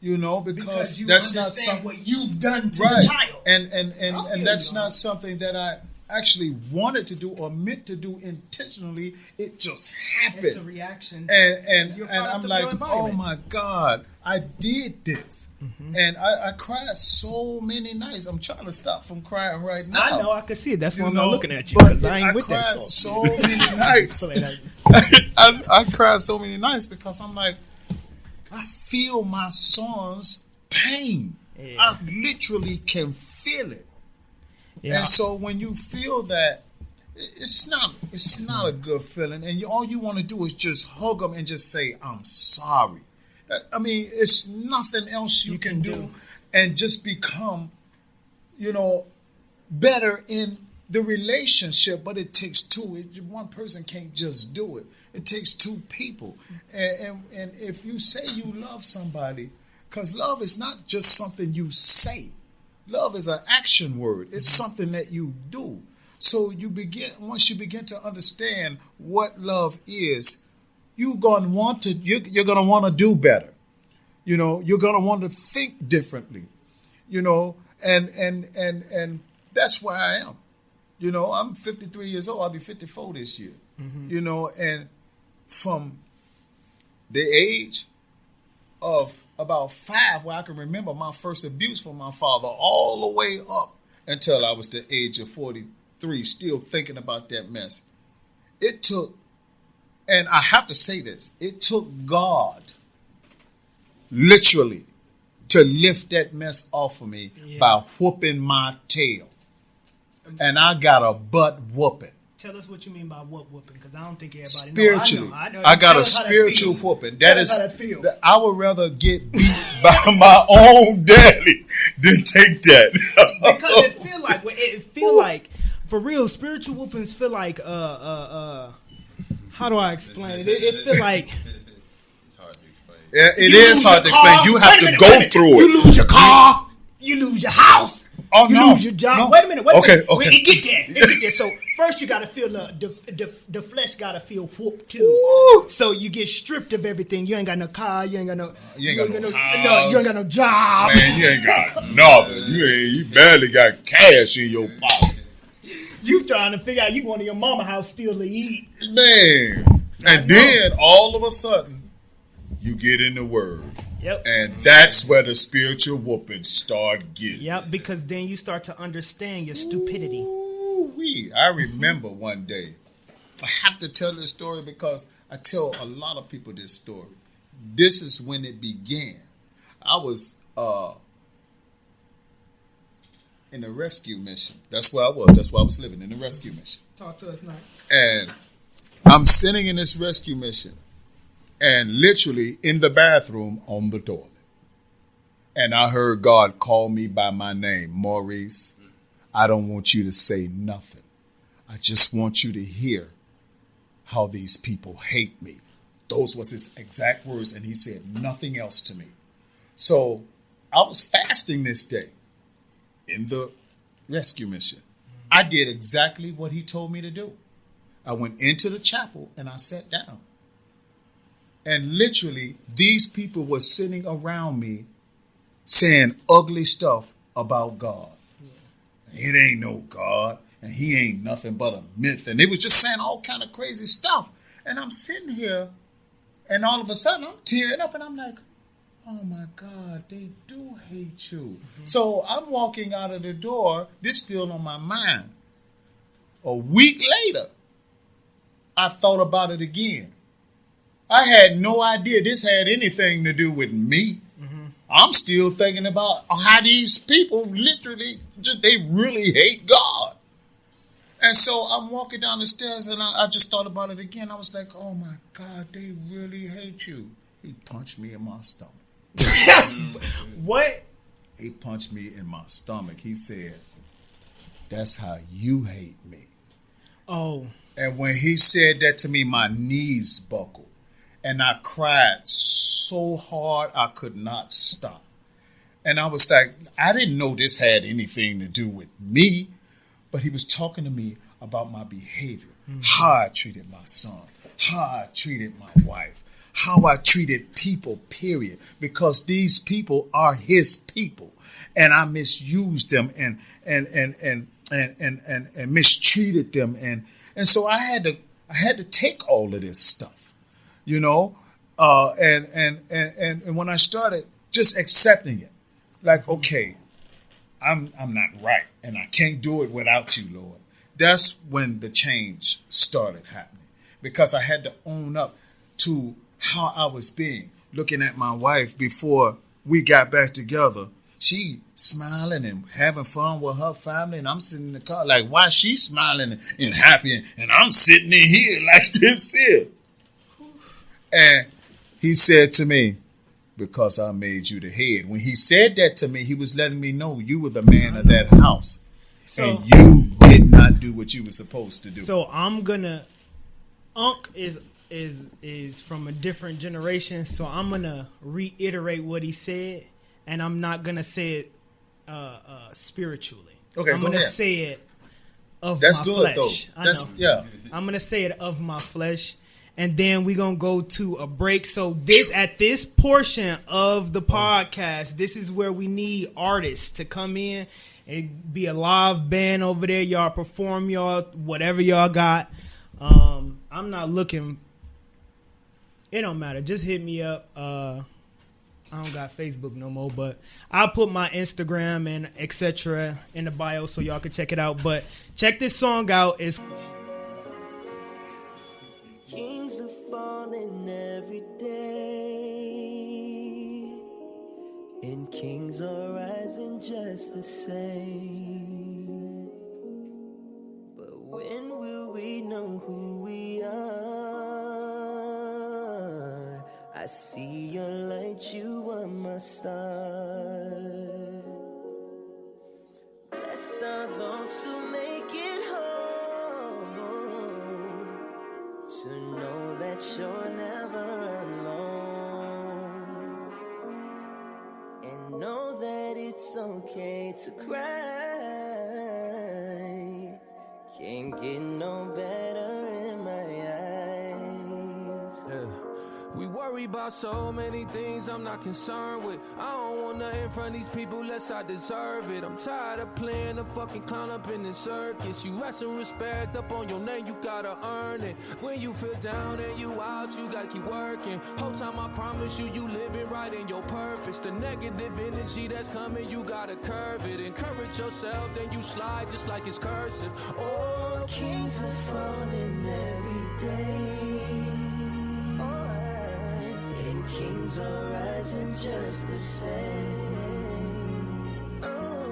[SPEAKER 3] You know, because
[SPEAKER 4] you
[SPEAKER 3] that's not
[SPEAKER 4] something what you've done to
[SPEAKER 3] right.
[SPEAKER 4] the child.
[SPEAKER 3] And that's not something that I actually wanted to do or meant to do intentionally. It just happened.
[SPEAKER 4] It's a reaction.
[SPEAKER 3] And I'm like, oh my God, I did this. Mm-hmm. And I cried so many nights. I'm trying to stop from crying right now.
[SPEAKER 4] I know, I can see it. That's why I'm not looking at you, because I ain't with that.
[SPEAKER 3] I cried so many nights. I cried so many nights because I'm like, I feel my son's pain. Yeah. I literally can feel it. Yeah. And so when you feel that, it's not a good feeling. And all you want to do is just hug them and just say, I'm sorry. I mean, it's nothing else you can do. And just become, better in the relationship. But it takes two. One person can't just do it. It takes two people. And if you say you love somebody, because love is not just something you say. Love is an action word. It's something that you do. So once you begin to understand what love is, you're gonna want to do better. You're gonna want to think differently. And that's where I am. I'm 53 years old. I'll be 54 this year. Mm-hmm. And from the age of about 5, where I can remember my first abuse from my father, all the way up until I was the age of 43, still thinking about that mess. It took, and I have to say this, it took God literally to lift that mess off of me by whooping my tail. And I got a butt whooping.
[SPEAKER 4] Tell us what you mean by what whooping, because I don't think everybody
[SPEAKER 3] spiritually.
[SPEAKER 4] knows. I know.
[SPEAKER 3] I got a spiritual whooping.
[SPEAKER 4] Tell us how that feel.
[SPEAKER 3] I would rather get beat by my own daddy than take that.
[SPEAKER 4] Because it feel like for real, spiritual whoopings feel like how do I explain it? It feel like
[SPEAKER 6] it's hard to explain.
[SPEAKER 3] Yeah, it is hard to explain. You have to go through it.
[SPEAKER 4] You lose your car. You lose your house.
[SPEAKER 3] Oh,
[SPEAKER 4] you
[SPEAKER 3] no.
[SPEAKER 4] lose your job.
[SPEAKER 3] No.
[SPEAKER 4] Wait a minute.
[SPEAKER 3] Okay.
[SPEAKER 4] It get there. It get there. So first you got to feel the flesh got to feel whooped too.
[SPEAKER 3] Ooh.
[SPEAKER 4] So you get stripped of everything. You ain't got no car. You ain't got no.
[SPEAKER 3] You ain't got no house.
[SPEAKER 4] No, you ain't got no job.
[SPEAKER 3] Man, you ain't got nothing. You barely got cash in your pocket.
[SPEAKER 4] You trying to figure out you going to your mama house still to eat.
[SPEAKER 3] Man. And then all of a sudden, you get in the word.
[SPEAKER 4] Yep.
[SPEAKER 3] And that's where the spiritual whooping start getting.
[SPEAKER 4] Yep, because then you start to understand your stupidity.
[SPEAKER 3] Ooh-wee. I remember one day. I have to tell this story because I tell a lot of people this story. This is when it began. I was in a rescue mission. That's where I was. That's where I was living, in a rescue mission.
[SPEAKER 4] Talk to us nice.
[SPEAKER 3] And I'm sitting in this rescue mission and literally in the bathroom on the toilet. And I heard God call me by my name, Maurice. I don't want you to say nothing. I just want you to hear how these people hate me. Those was his exact words, and he said nothing else to me. So I was fasting this day in the rescue mission. I did exactly what he told me to do. I went into the chapel and I sat down. And literally, these people were sitting around me saying ugly stuff about God. Yeah. It ain't no God, and he ain't nothing but a myth. And they was just saying all kind of crazy stuff. And I'm sitting here, and all of a sudden, I'm tearing up, and I'm like, oh my God, they do hate you. Mm-hmm. So I'm walking out of the door, this still on my mind. A week later, I thought about it again. I had no idea this had anything to do with me. Mm-hmm. I'm still thinking about how these people literally, they really hate God. And so I'm walking down the stairs and I just thought about it again. I was like, oh my God, they really hate you. He punched me in my stomach.
[SPEAKER 4] What?
[SPEAKER 3] He punched me in my stomach. He said, that's how you hate me.
[SPEAKER 4] Oh.
[SPEAKER 3] And when he said that to me, my knees buckled. And I cried so hard I could not stop. And I was like, I didn't know this had anything to do with me. But he was talking to me about my behavior, how I treated my son, how I treated my wife, how I treated people, period. Because these people are his people. And I misused them and mistreated them. And so I had to take all of this stuff. You know, and when I started just accepting it, like, okay, I'm not right, and I can't do it without you, Lord. That's when the change started happening, because I had to own up to how I was being. Looking at my wife before we got back together, she smiling and having fun with her family, and I'm sitting in the car like, why she smiling and happy, and I'm sitting in here like this here. And he said to me, because I made you the head. When he said that to me, he was letting me know you were the man of that house. So, and you did not do what you were supposed to do.
[SPEAKER 4] So I'm gonna, Unc is from a different generation, so I'm gonna reiterate what he said, and I'm not gonna say it spiritually.
[SPEAKER 3] Okay,
[SPEAKER 4] I'm gonna say it of my flesh. That's good though. Yeah. I'm gonna say it of my flesh. And then we're going to go to a break. So at this portion of the podcast, this is where we need artists to come in and be a live band over there. Y'all perform whatever y'all got. I'm not looking. It don't matter. Just hit me up. I don't got Facebook no more, but I'll put my Instagram and etc. in the bio so y'all can check it out. But check this song out. It's
[SPEAKER 7] Kings are falling every day, and kings are rising just the same. But when will we know who we are? I see your light, you are my star. Blessed are those who make it home, to know that you're never alone, and know that it's okay to cry. Can't get no better in my eyes.
[SPEAKER 8] Yeah. We worry about so many things I'm not concerned with. I don't want nothing from these people unless I deserve it. I'm tired of playing the fucking clown up in the circus. You resting respect up on your name, you gotta earn it. When you feel down and you out, you gotta keep working. Whole time I promise you, you living right in your purpose. The negative energy that's coming, you gotta curb it. Encourage yourself, then you slide just like it's cursive.
[SPEAKER 7] Oh, kings are falling every day. And kings are rising just the same. Oh,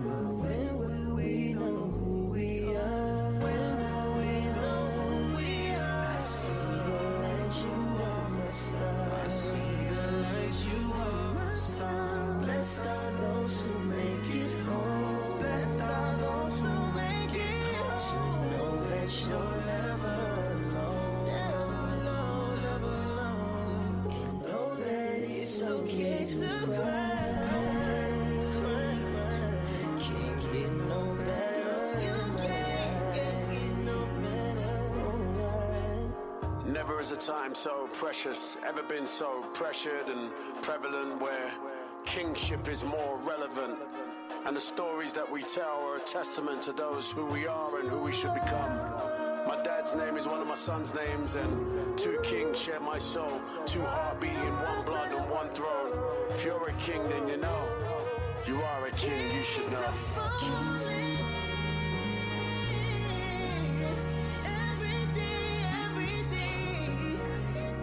[SPEAKER 7] but when will we know who we are? When will we know who we are? I see the light, you are my star. I see the light, you are my star. Blessed are those who make it home. Blessed are those who make it home. To know that you're never alone. Never alone, never alone. And know that it's okay to cry. Can't get no better. You can't get no better.
[SPEAKER 9] Never is a time so precious, ever been so pressured and prevalent, where kingship is more relevant. And the stories that we tell are a testament to those who we are and who we should become. My dad's name is one of my son's names, and two kings share my soul. Two heart beating, one blood and one throne. If you're a king, then you know. You are a king, you should know.
[SPEAKER 7] Every day,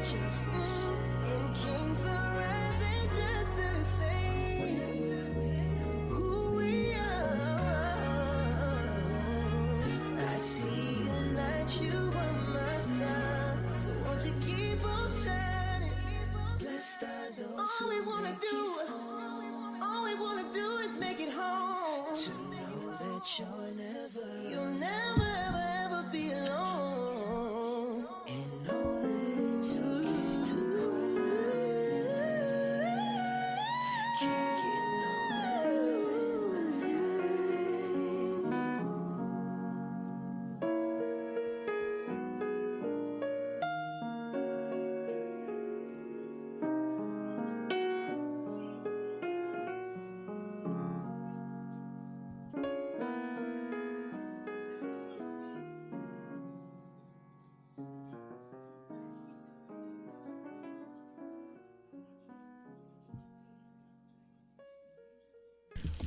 [SPEAKER 7] just the same. And kings are rising just the same. Who we are. I see you light, you are my star. So won't you keep on shining? Blessed are those all we wanna do. All we wanna do is make it home. To know that you'll never ever ever be alone. And know that it's okay to cry. Can't get no better in my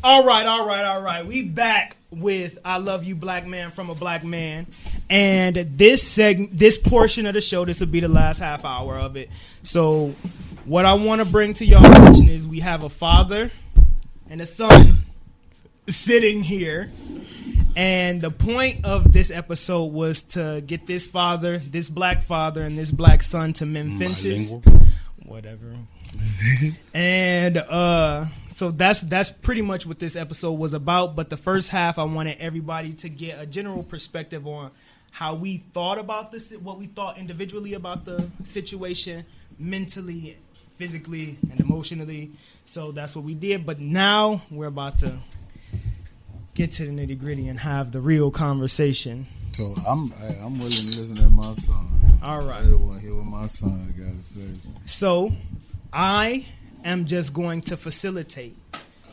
[SPEAKER 4] All right. We back with I Love You, Black Man from a Black Man. And this portion of the show, this will be the last half hour of it. So what I want to bring to y'all attention is we have a father and a son sitting here. And the point of this episode was to get this father, this black father, and this black son to mend fences. Whatever. And so that's pretty much what this episode was about. But the first half, I wanted everybody to get a general perspective on how we thought about this, what we thought individually about the situation, mentally, physically, and emotionally. So that's what we did. But now we're about to get to the nitty gritty and have the real conversation.
[SPEAKER 3] So I'm willing to listen to my son.
[SPEAKER 4] All right.
[SPEAKER 3] I want to hear what my son got to say.
[SPEAKER 4] So I am just going to facilitate.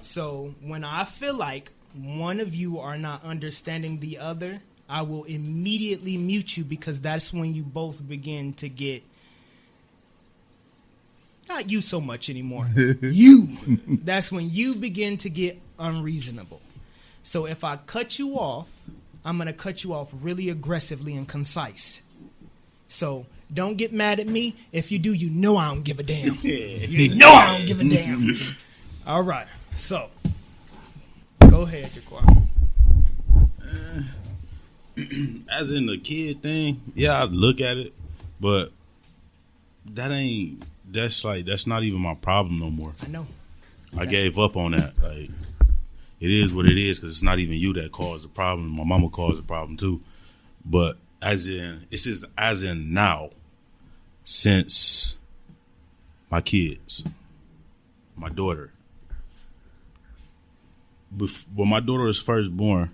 [SPEAKER 4] So when I feel like one of you are not understanding the other, I will immediately mute you, because that's when you both begin to get, not you so much anymore, you. That's when you begin to get unreasonable. So if I cut you off, I'm going to cut you off really aggressively and concise. So don't get mad at me. If you do, you know I don't give a damn. You know I don't give a damn. All right. So go ahead, Jaquan.
[SPEAKER 5] As in the kid thing, yeah, I look at it, but that's not even my problem no more.
[SPEAKER 4] I know.
[SPEAKER 5] I gave up on that. Like, it is what it is, because it's not even you that caused the problem. My mama caused the problem too. But as in now, since my kids, my daughter, when my daughter was first born,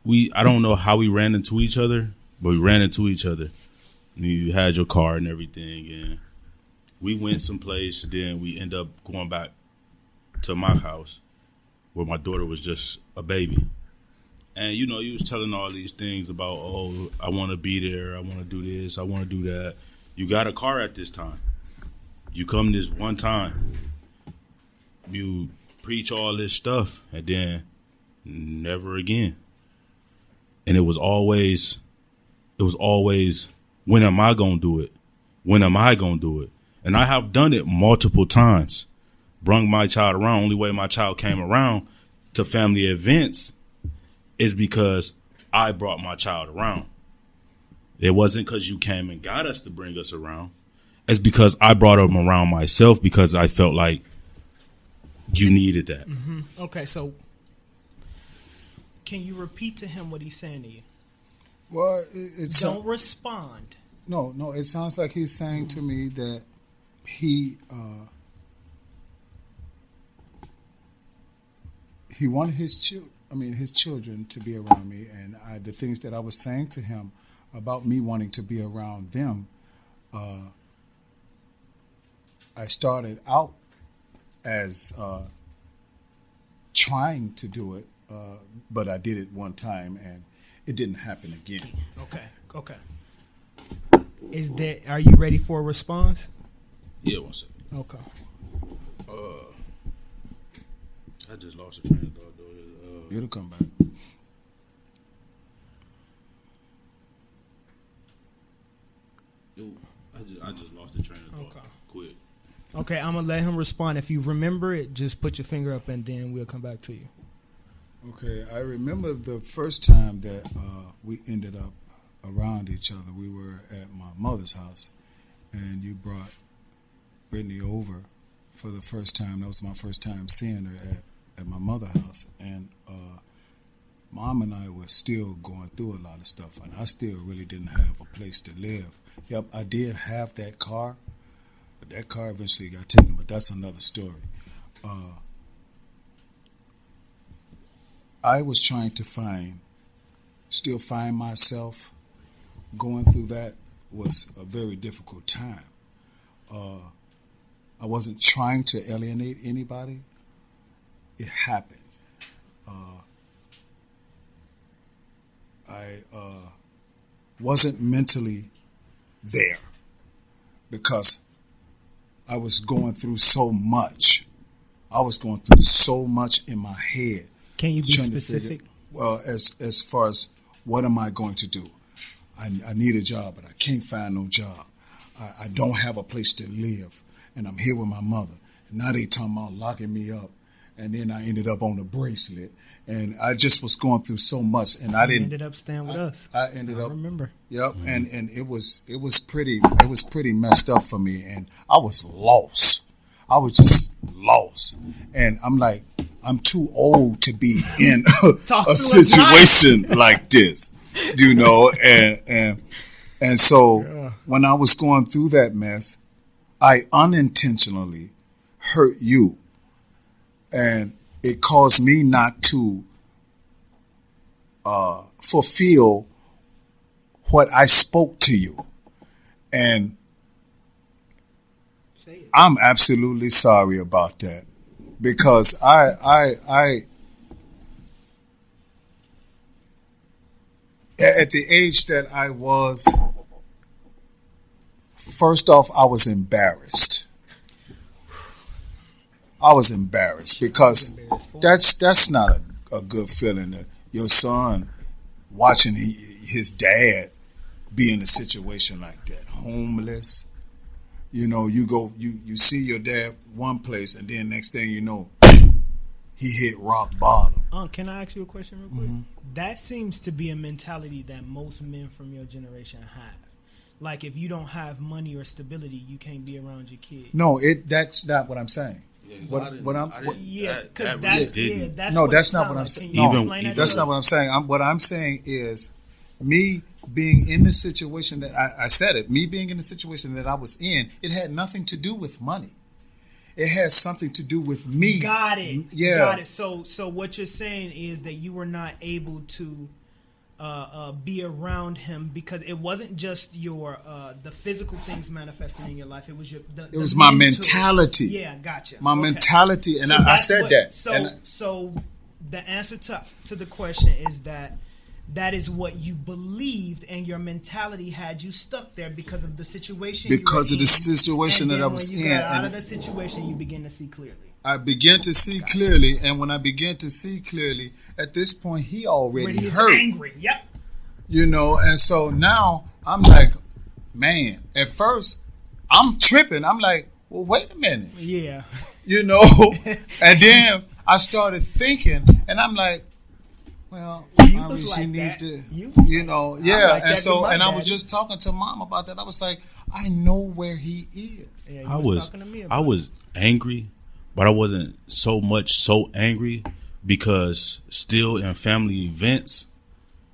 [SPEAKER 5] I don't know how we ran into each other, but we ran into each other. You had your car and everything, and we went someplace. Then we end up going back to my house where my daughter was just a baby. And, you know, you was telling all these things about, oh, I want to be there. I want to do this. I want to do that. You got a car at this time. You come this one time. You preach all this stuff, and then never again. And it was always, when am I going to do it? When am I going to do it? And I have done it multiple times. Brung my child around. Only way my child came around to family events is because I brought my child around. It wasn't because you came and got us to bring us around. It's because I brought him around myself because I felt like you needed that.
[SPEAKER 4] Mm-hmm. Okay, so can you repeat to him what he's saying to you?
[SPEAKER 3] Well,
[SPEAKER 4] don't respond.
[SPEAKER 3] No, it sounds like he's saying to me that he wanted his children to be around me, and the things that I was saying to him about me wanting to be around them, I started out as trying to do it, but I did it one time, and it didn't happen again.
[SPEAKER 4] Okay. Are you ready for a response?
[SPEAKER 5] Yeah, one second.
[SPEAKER 4] Okay.
[SPEAKER 5] I just lost the train of thought, though.
[SPEAKER 3] It'll come back.
[SPEAKER 5] I just lost the train of thought.
[SPEAKER 4] Okay.
[SPEAKER 5] Quick.
[SPEAKER 4] Okay, I'm gonna let him respond. If you remember it, just put your finger up, and then we'll come back to you.
[SPEAKER 3] Okay, I remember the first time that we ended up around each other. We were at my mother's house, and you brought Brittany over for the first time. That was my first time seeing her at my mother's house, and Mom and I were still going through a lot of stuff, and I still really didn't have a place to live. Yep, I did have that car, but that car eventually got taken, but that's another story. I was trying to still find myself. Going through that was a very difficult time. I wasn't trying to alienate anybody. It happened. I wasn't mentally there because I was going through so much. I was going through so much in my head.
[SPEAKER 4] Can you be specific?
[SPEAKER 3] Well, as far as what am I going to do? I need a job, but I can't find no job. I don't have a place to live, and I'm here with my mother. And now they talking about locking me up, and then I ended up on the bracelet, and I just was going through so much, and I didn't.
[SPEAKER 4] Ended up staying with us.
[SPEAKER 3] I ended up.
[SPEAKER 4] Remember?
[SPEAKER 3] Yep, and it was pretty messed up for me, and I was lost. I was just lost, and I'm like, I'm too old to be in a situation like this, you know, and so when I was going through that mess, I unintentionally hurt you, and it caused me not to fulfill what I spoke to you, and I'm absolutely sorry about that, because I at the age that I was, first off, I was embarrassed. I was embarrassed because that's not a good feeling, that your son watching his dad be in a situation like that, homeless. You know, you see your dad one place, and then next thing you know, he hit rock bottom.
[SPEAKER 4] Can I ask you a question real quick? Mm-hmm. That seems to be a mentality that most men from your generation have. Like, if you don't have money or stability, you can't be around your kids.
[SPEAKER 3] No, that's not what I'm saying.
[SPEAKER 4] That's
[SPEAKER 3] not what I'm saying.
[SPEAKER 4] No,
[SPEAKER 3] that's not what I'm saying. What I'm saying is me being in the situation that I said it. Me being in the situation that I was in, it had nothing to do with money. It has something to do with me.
[SPEAKER 4] Got it.
[SPEAKER 3] Yeah.
[SPEAKER 4] Got it. So what you're saying is that you were not able to be around him because it wasn't just your the physical things manifesting in your life. It was
[SPEAKER 3] it was my mentality.
[SPEAKER 4] Yeah, gotcha.
[SPEAKER 3] My mentality, and I said that.
[SPEAKER 4] So the answer to the question is that is what you believed, and your mentality had you stuck there because of the situation.
[SPEAKER 3] Because of the situation that I was in.
[SPEAKER 4] When you got out of the situation, you begin to see clearly.
[SPEAKER 3] I began to see clearly, and when I began to see clearly, at this point, he already hurt.
[SPEAKER 4] Angry. Yep.
[SPEAKER 3] You know, and so now I'm like, man. At first, I'm tripping. I'm like, well, wait a minute.
[SPEAKER 4] Yeah.
[SPEAKER 3] You know, and then I started thinking, and I'm like, well, obviously
[SPEAKER 4] like
[SPEAKER 3] you need
[SPEAKER 4] that.
[SPEAKER 3] to,
[SPEAKER 4] You
[SPEAKER 3] know, yeah.
[SPEAKER 4] like
[SPEAKER 3] and so, and I
[SPEAKER 4] daddy.
[SPEAKER 3] was just talking to Mom about that. I was like, I know where he is.
[SPEAKER 4] Yeah,
[SPEAKER 5] I was angry, but I wasn't so angry because still in family events,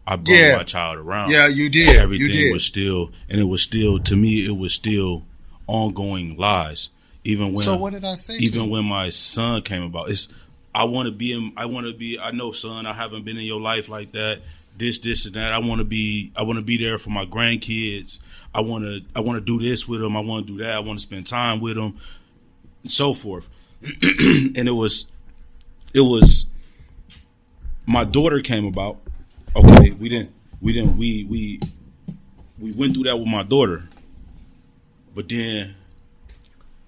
[SPEAKER 5] I brought my child around.
[SPEAKER 3] Yeah, you did.
[SPEAKER 5] Everything was still, and it was still, to me, it was still ongoing lies. Even when,
[SPEAKER 3] so what did I say?
[SPEAKER 5] Even when my son came about, I know, son, I haven't been in your life like that. This and that. I want to be there for my grandkids. I want to do this with them. I want to do that. I want to spend time with them, and so forth. And it was my daughter came about. Okay, we went through that with my daughter, but then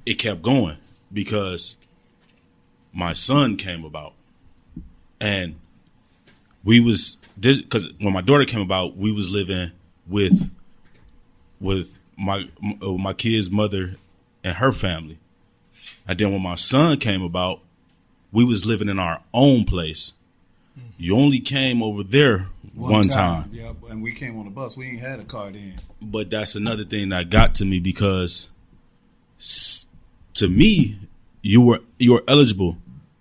[SPEAKER 5] it kept going because my son came about, and because when my daughter came about, we was living with my kid's mother and her family, and then when my son came about, we was living in our own place. You only came over there one time.
[SPEAKER 3] Yeah, and we came on the bus. We ain't had a car then.
[SPEAKER 5] But that's another thing that got to me because, to me, you were eligible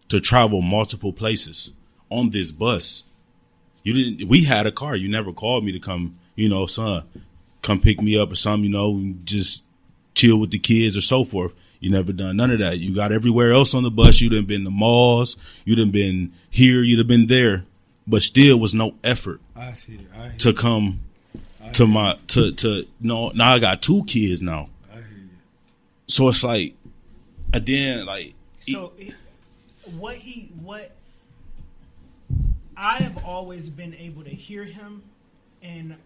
[SPEAKER 5] to travel multiple places on this bus. You didn't. We had a car. You never called me to come. Son, come pick me up or something. And just chill with the kids or so forth. You never done none of that. You got everywhere else on the bus. You done been to malls. You done been here. You done been there. But still was no effort to come to my no. Now I got 2 kids now.
[SPEAKER 3] I hear you.
[SPEAKER 5] So it's like, and then like.
[SPEAKER 4] What I have always been able to hear him and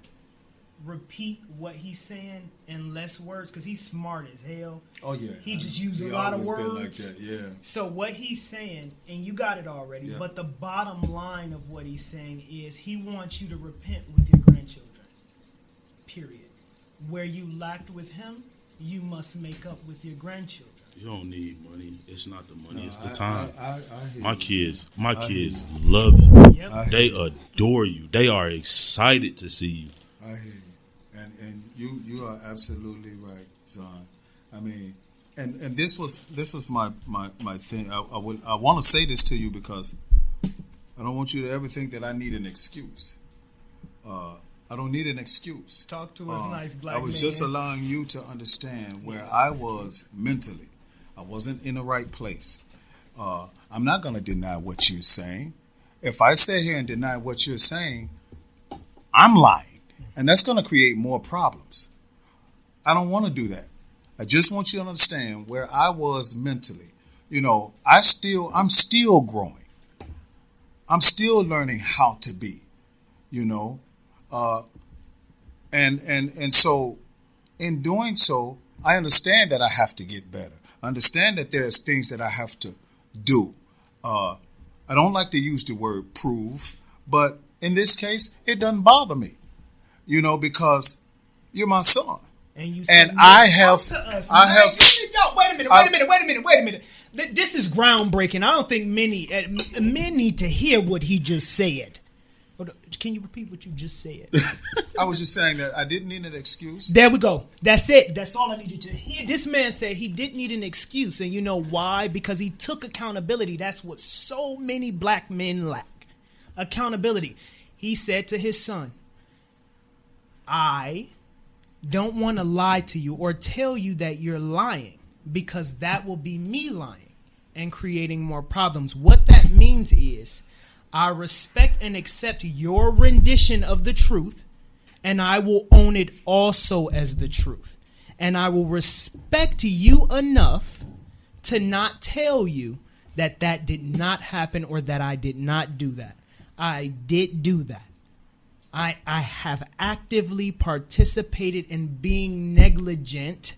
[SPEAKER 4] repeat what he's saying in less words because he's smart as hell.
[SPEAKER 3] Oh yeah,
[SPEAKER 4] he just used a lot of words.
[SPEAKER 3] Been like that, yeah.
[SPEAKER 4] So what he's saying, and you got it already, but the bottom line of what he's saying is he wants you to repent with your grandchildren. Period. Where you lacked with him, you must make up with your grandchildren.
[SPEAKER 5] You don't need money. It's not the money. It's the time.
[SPEAKER 3] I
[SPEAKER 5] my kids love you.
[SPEAKER 4] Yep.
[SPEAKER 5] They adore you. They are excited to see you.
[SPEAKER 3] I hear you. And you are absolutely right, son. I mean, and this was my thing. I want to say this to you because I don't want you to ever think that I need an excuse. I don't need an excuse.
[SPEAKER 4] Talk to us, nice black man.
[SPEAKER 3] I was just allowing you to understand where I was mentally. I wasn't in the right place. I'm not going to deny what you're saying. If I sit here and deny what you're saying, I'm lying. And that's going to create more problems. I don't want to do that. I just want you to understand where I was mentally. I'm still growing. I'm still learning how to be, and so in doing so, I understand that I have to get better. I understand that there's things that I have to do. I don't like to use the word prove, but in this case, it doesn't bother me. Because you're my son.
[SPEAKER 4] And
[SPEAKER 3] I have.
[SPEAKER 4] Wait a minute. This is groundbreaking. I don't think men need to hear what he just said. Can you repeat what you just said?
[SPEAKER 3] I was just saying that I didn't need an excuse.
[SPEAKER 4] There we go. That's it. That's all I needed to hear. This man said he didn't need an excuse. And you know why? Because he took accountability. That's what so many black men lack. Accountability. He said to his son, I don't want to lie to you or tell you that you're lying. because that will be me lying and creating more problems. What that means is I respect and accept your rendition of the truth, and I will own it also as the truth. And I will respect you enough to not tell you that that did not happen or that I did not do that. I did do that. I have actively participated in being negligent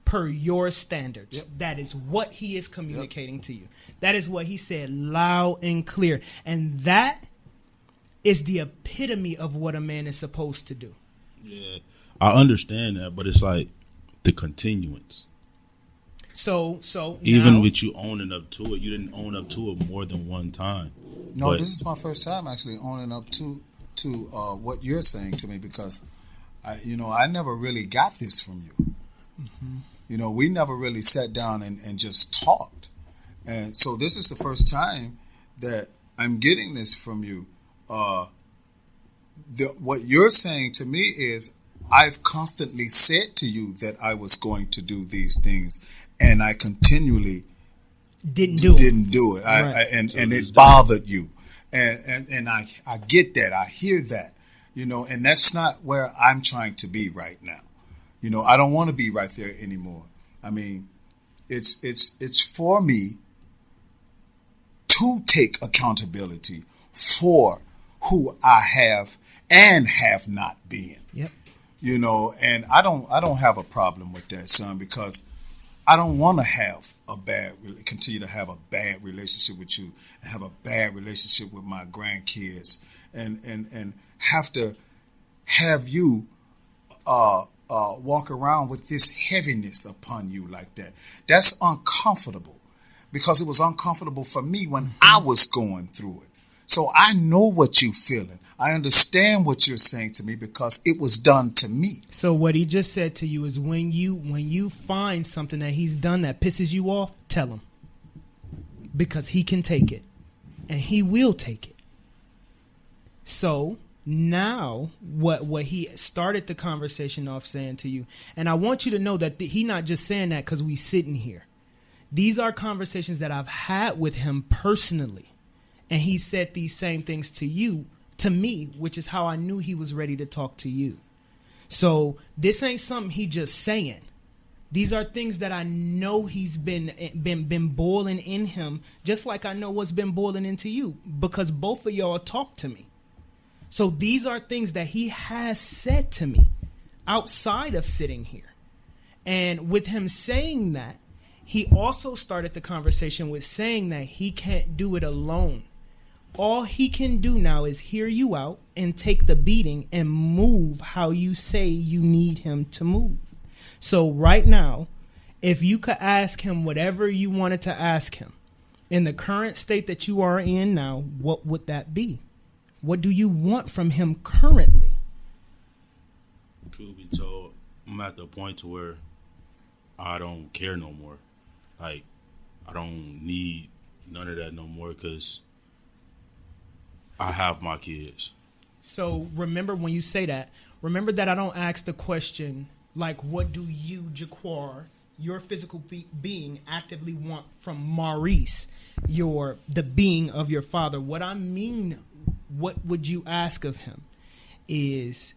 [SPEAKER 4] per your standards.
[SPEAKER 3] Yep.
[SPEAKER 4] That is what he is communicating to you. That is what he said loud and clear. And that is the epitome of what a man is supposed to do.
[SPEAKER 5] Yeah, I understand that, but it's like the continuance.
[SPEAKER 4] So
[SPEAKER 5] Even
[SPEAKER 4] now,
[SPEAKER 5] with you owning up to it, you didn't own up to it more than one time.
[SPEAKER 3] No,
[SPEAKER 5] But-
[SPEAKER 3] this is my first time actually owning up to what you're saying to me, because I never really got this from you. Mm-hmm. We never really sat down and just talked. And so this is the first time that I'm getting this from you. What you're saying to me is, I've constantly said to you that I was going to do these things, and I continually
[SPEAKER 4] didn't do it.
[SPEAKER 3] Right. And it bothered you. And I get that. I hear that. And that's not where I'm trying to be right now. I don't want to be right there anymore. I mean, it's for me to take accountability for who I have and have not been.
[SPEAKER 4] Yep.
[SPEAKER 3] And I don't have a problem with that, son, because I don't want to continue to have a bad relationship with you, and have a bad relationship with my grandkids, and have to have you walk around with this heaviness upon you like that. That's uncomfortable, because it was uncomfortable for me when I was going through it. So I know what you're feeling. I understand what you're saying to me, because it was done to me.
[SPEAKER 4] So what he just said to you is, when you find something that he's done that pisses you off, tell him. Because he can take it. And he will take it. So now what he started the conversation off saying to you, and I want you to know that he not just saying that because we sitting here. These are conversations that I've had with him personally. And he said these same things to me, which is how I knew he was ready to talk to you. So this ain't something he just saying. These are things that I know he's been boiling in him, just like I know what's been boiling into you, because both of y'all talk to me. So these are things that he has said to me outside of sitting here. And with him saying that, he also started the conversation with saying that he can't do it alone. All he can do now is hear you out and take the beating and move how you say you need him to move. So right now, if you could ask him whatever you wanted to ask him, in the current state that you are in now, what would that be? What do you want from him currently?
[SPEAKER 5] Truth be told, I'm at the point to where I don't care no more. Like, I don't need none of that no more, because I have my kids.
[SPEAKER 4] So remember, when you say that, remember that I don't ask the question, like, what do you, Jaquar, your physical being, actively want from Maurice, the being of your father? What I mean, what would you ask of him is,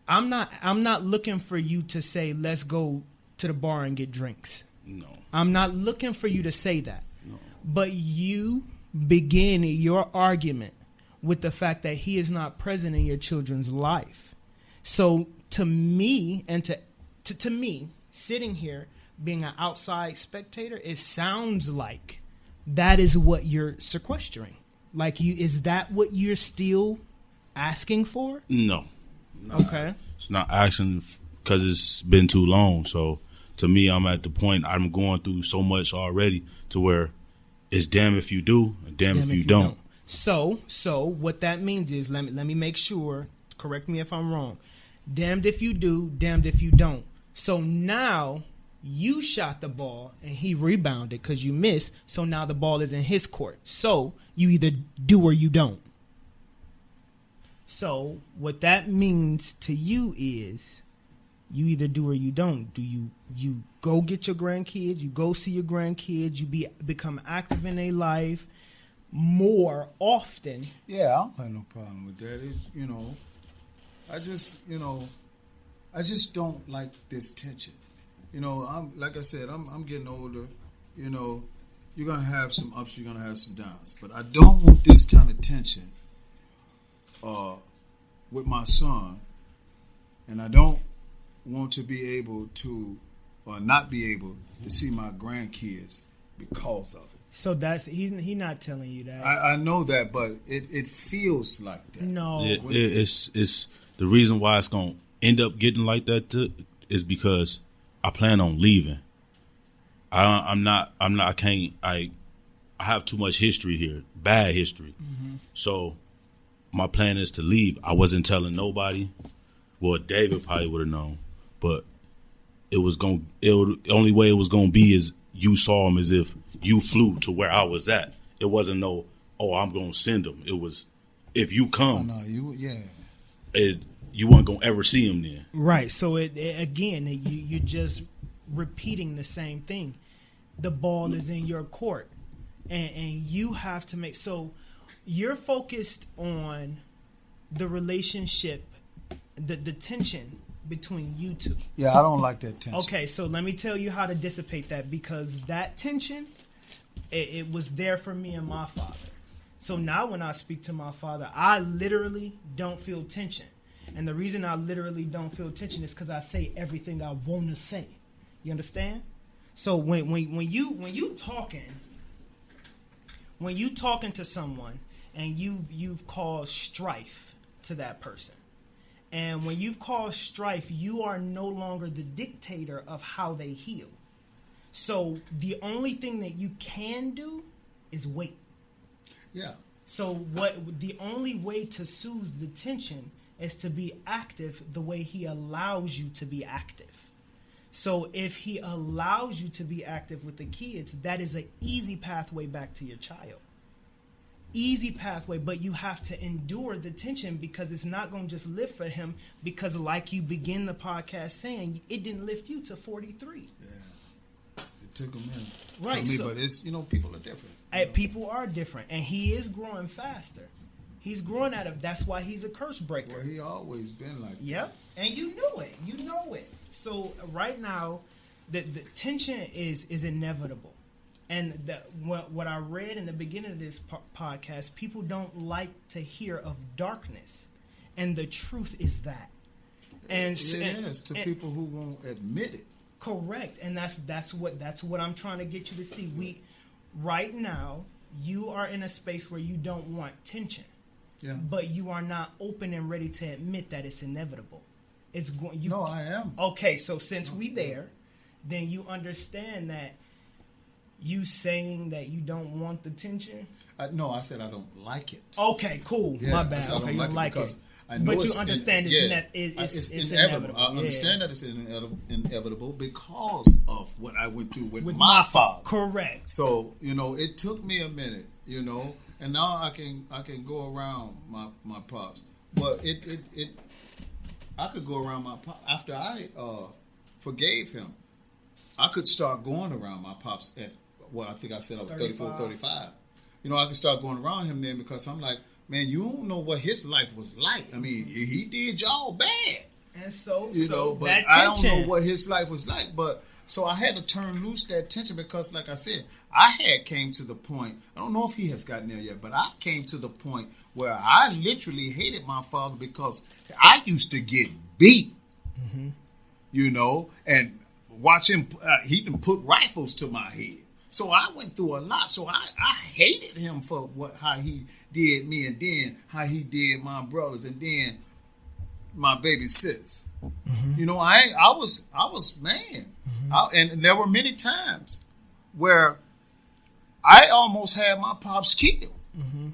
[SPEAKER 4] I'm not looking for you to say, let's go to the bar and get drinks.
[SPEAKER 5] No.
[SPEAKER 4] I'm not looking for you to say that.
[SPEAKER 5] No.
[SPEAKER 4] But you begin your argument with the fact that he is not present in your children's life. So to me, and to me, sitting here, being an outside spectator, it sounds like that is what you're sequestering. Like, is that what you're still asking for?
[SPEAKER 5] No.
[SPEAKER 4] Okay.
[SPEAKER 5] It's not asking because it's been too long. So to me, I'm at the point, I'm going through so much already to where it's damn if you do, and damn if you don't.
[SPEAKER 4] So what that means is, let me make sure, correct me if I'm wrong. Damned if you do, damned if you don't. So now you shot the ball and he rebounded because you missed. So now the ball is in his court. So you either do or you don't. So what that means to you is, you either do or you don't. Do you go get your grandkids, you go see your grandkids, you become active in their life more often.
[SPEAKER 3] Yeah, I don't have no problem with that. It's, I just don't like this tension. I'm like I said, I'm getting older. You're gonna have some ups, you're gonna have some downs, but I don't want this kind of tension with my son, and I don't want to be able to or not be able to see my grandkids because of it.
[SPEAKER 4] So he's not telling you that.
[SPEAKER 3] I know that, but it feels like that.
[SPEAKER 4] No,
[SPEAKER 5] it's the reason why it's gonna end up getting like that is because I plan on leaving. I have too much history here, bad history. Mm-hmm. So my plan is to leave. I wasn't telling nobody. Well, David probably would have known, but the only way it was gonna be is you saw him as if you flew to where I was at. It wasn't I'm gonna send him. It was, if you come, you weren't gonna ever see him then.
[SPEAKER 4] Right. So you're just repeating the same thing. The ball is in your court, and you have to make. So you're focused on the relationship, the tension between you two.
[SPEAKER 3] Yeah, I don't like that tension.
[SPEAKER 4] Okay, so let me tell you how to dissipate that, because that tension, it was there for me and my father. So now when I speak to my father, I literally don't feel tension. And the reason I literally don't feel tension is because I say everything I want to say. You understand? So when you talking to someone and you've caused strife to that person, and when you've caused strife, you are no longer the dictator of how they heal. So the only thing that you can do is wait.
[SPEAKER 3] Yeah.
[SPEAKER 4] So the only way to soothe the tension is to be active the way he allows you to be active. So if he allows you to be active with the kids, that is an easy pathway back to your child. Easy pathway, but you have to endure the tension, because it's not going to just lift for him, because like you begin the podcast saying, it didn't lift you to 43.
[SPEAKER 3] Yeah. It took a minute.
[SPEAKER 4] Right.
[SPEAKER 3] For me, but it's, people are different.
[SPEAKER 4] People are different, and he is growing faster. He's growing out of, that's why he's a curse breaker.
[SPEAKER 3] Well, he always been like that.
[SPEAKER 4] Yep. And you knew it. You know it. So right now, the tension is inevitable. And what I read in the beginning of this podcast, people don't like to hear of darkness. And the truth is that. And
[SPEAKER 3] it is to people who won't admit it.
[SPEAKER 4] Correct. And that's what I'm trying to get you to see. Right now, you are in a space where you don't want tension. Yeah. But you are not open and ready to admit that it's inevitable. No,
[SPEAKER 3] I am.
[SPEAKER 4] Okay, so since we there, then you understand that you saying that you don't want the tension.
[SPEAKER 3] No, I said I don't like it.
[SPEAKER 4] Okay, cool. Yeah, my bad. Okay, you don't like it. But you understand it's inevitable.
[SPEAKER 3] I understand that it's inevitable because of what I went through with my father.
[SPEAKER 4] Correct.
[SPEAKER 3] So, it took me a minute, and now I can go around my pops. But I could go around my pops after I forgave him. I could start going around my pops at I think I said I was 34, 35. I could start going around him then, because I'm like, man, you don't know what his life was like. I mean, he did y'all bad.
[SPEAKER 4] And so
[SPEAKER 3] but
[SPEAKER 4] that
[SPEAKER 3] I don't know what his life was like. But so I had to turn loose that tension, because, like I said, I had came to the point, I don't know if he has gotten there yet, but I came to the point where I literally hated my father because I used to get beat, and watch him, he even put rifles to my head. So I went through a lot. So I hated him for how he did me, and then how he did my brothers, and then my baby sis. Mm-hmm. I was man. Mm-hmm. And there were many times where I almost had my pops killed. Mm-hmm.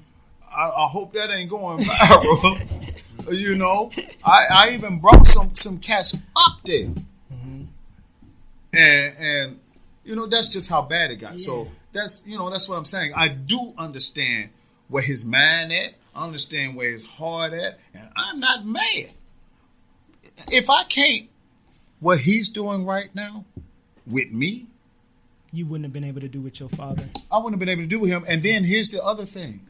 [SPEAKER 3] I hope that ain't going viral. I even brought some cats up there. Mm-hmm. And that's just how bad it got. Yeah. So that's what I'm saying. I do understand where his mind at. I understand where his heart at. And I'm not mad. If I can't what he's doing right now with me,
[SPEAKER 4] You wouldn't have been able to do with your father.
[SPEAKER 3] I wouldn't have been able to do with him. And then here's the other thing.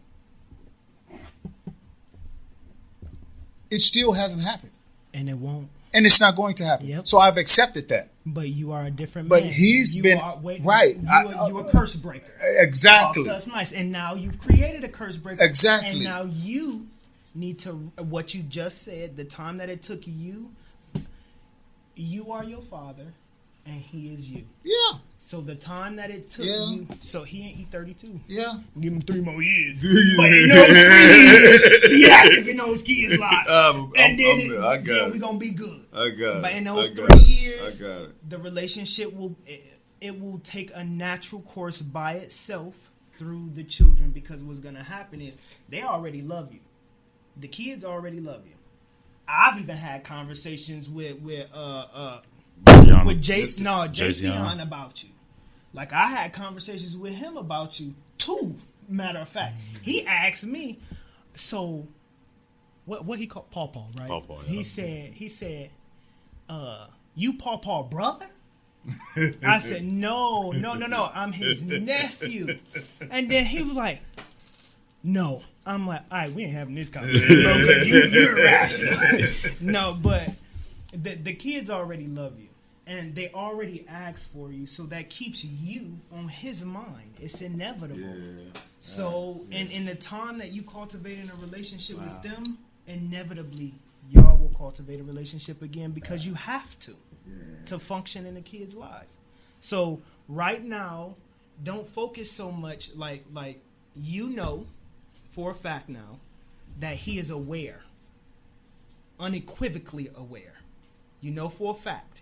[SPEAKER 3] It still hasn't happened.
[SPEAKER 4] And it won't.
[SPEAKER 3] And it's not going to happen.
[SPEAKER 4] Yep.
[SPEAKER 3] So I've accepted that.
[SPEAKER 4] But you are a different
[SPEAKER 3] But
[SPEAKER 4] man.
[SPEAKER 3] he's
[SPEAKER 4] You
[SPEAKER 3] been-
[SPEAKER 4] are, wait,
[SPEAKER 3] right.
[SPEAKER 4] You a curse breaker.
[SPEAKER 3] Exactly.
[SPEAKER 4] Talk to us nice. And now you've created a curse breaker.
[SPEAKER 3] Exactly.
[SPEAKER 4] And now you need to, what you just said, the time that it took you are your father and he is you.
[SPEAKER 3] Yeah.
[SPEAKER 4] So the time that it took
[SPEAKER 3] Yeah.
[SPEAKER 4] you, so he ain't 32.
[SPEAKER 3] Yeah.
[SPEAKER 4] Give him 3 more years. But in those 3 years, be active in those kids' lives. And then
[SPEAKER 6] I got
[SPEAKER 4] then
[SPEAKER 6] it.
[SPEAKER 4] we gonna be good.
[SPEAKER 6] I got it.
[SPEAKER 4] But in those
[SPEAKER 6] I
[SPEAKER 4] 3
[SPEAKER 6] got it.
[SPEAKER 4] years,
[SPEAKER 6] I got it.
[SPEAKER 4] the relationship will take a natural course by itself through the children, because what's gonna happen is they already love you. The kids already love you. I've even had conversations with Jason about you. Like, I had conversations with him about you too. Matter of fact, he asked me, so what he called Paw, right?
[SPEAKER 5] Paw,
[SPEAKER 4] He said, you Paw brother? I said, no, I'm his nephew. And then he was like, no. I'm like, all right, we ain't having this conversation, bro, because you're irrational. No, but the kids already love you. And they already asked for you, so that keeps you on his mind. It's inevitable.
[SPEAKER 3] Yeah.
[SPEAKER 4] So, in the time that you cultivate in a relationship with them, inevitably, y'all will cultivate a relationship again, because you have to function in a kid's life. So, right now, don't focus so much like you know for a fact now that he is aware, unequivocally aware. You know for a fact.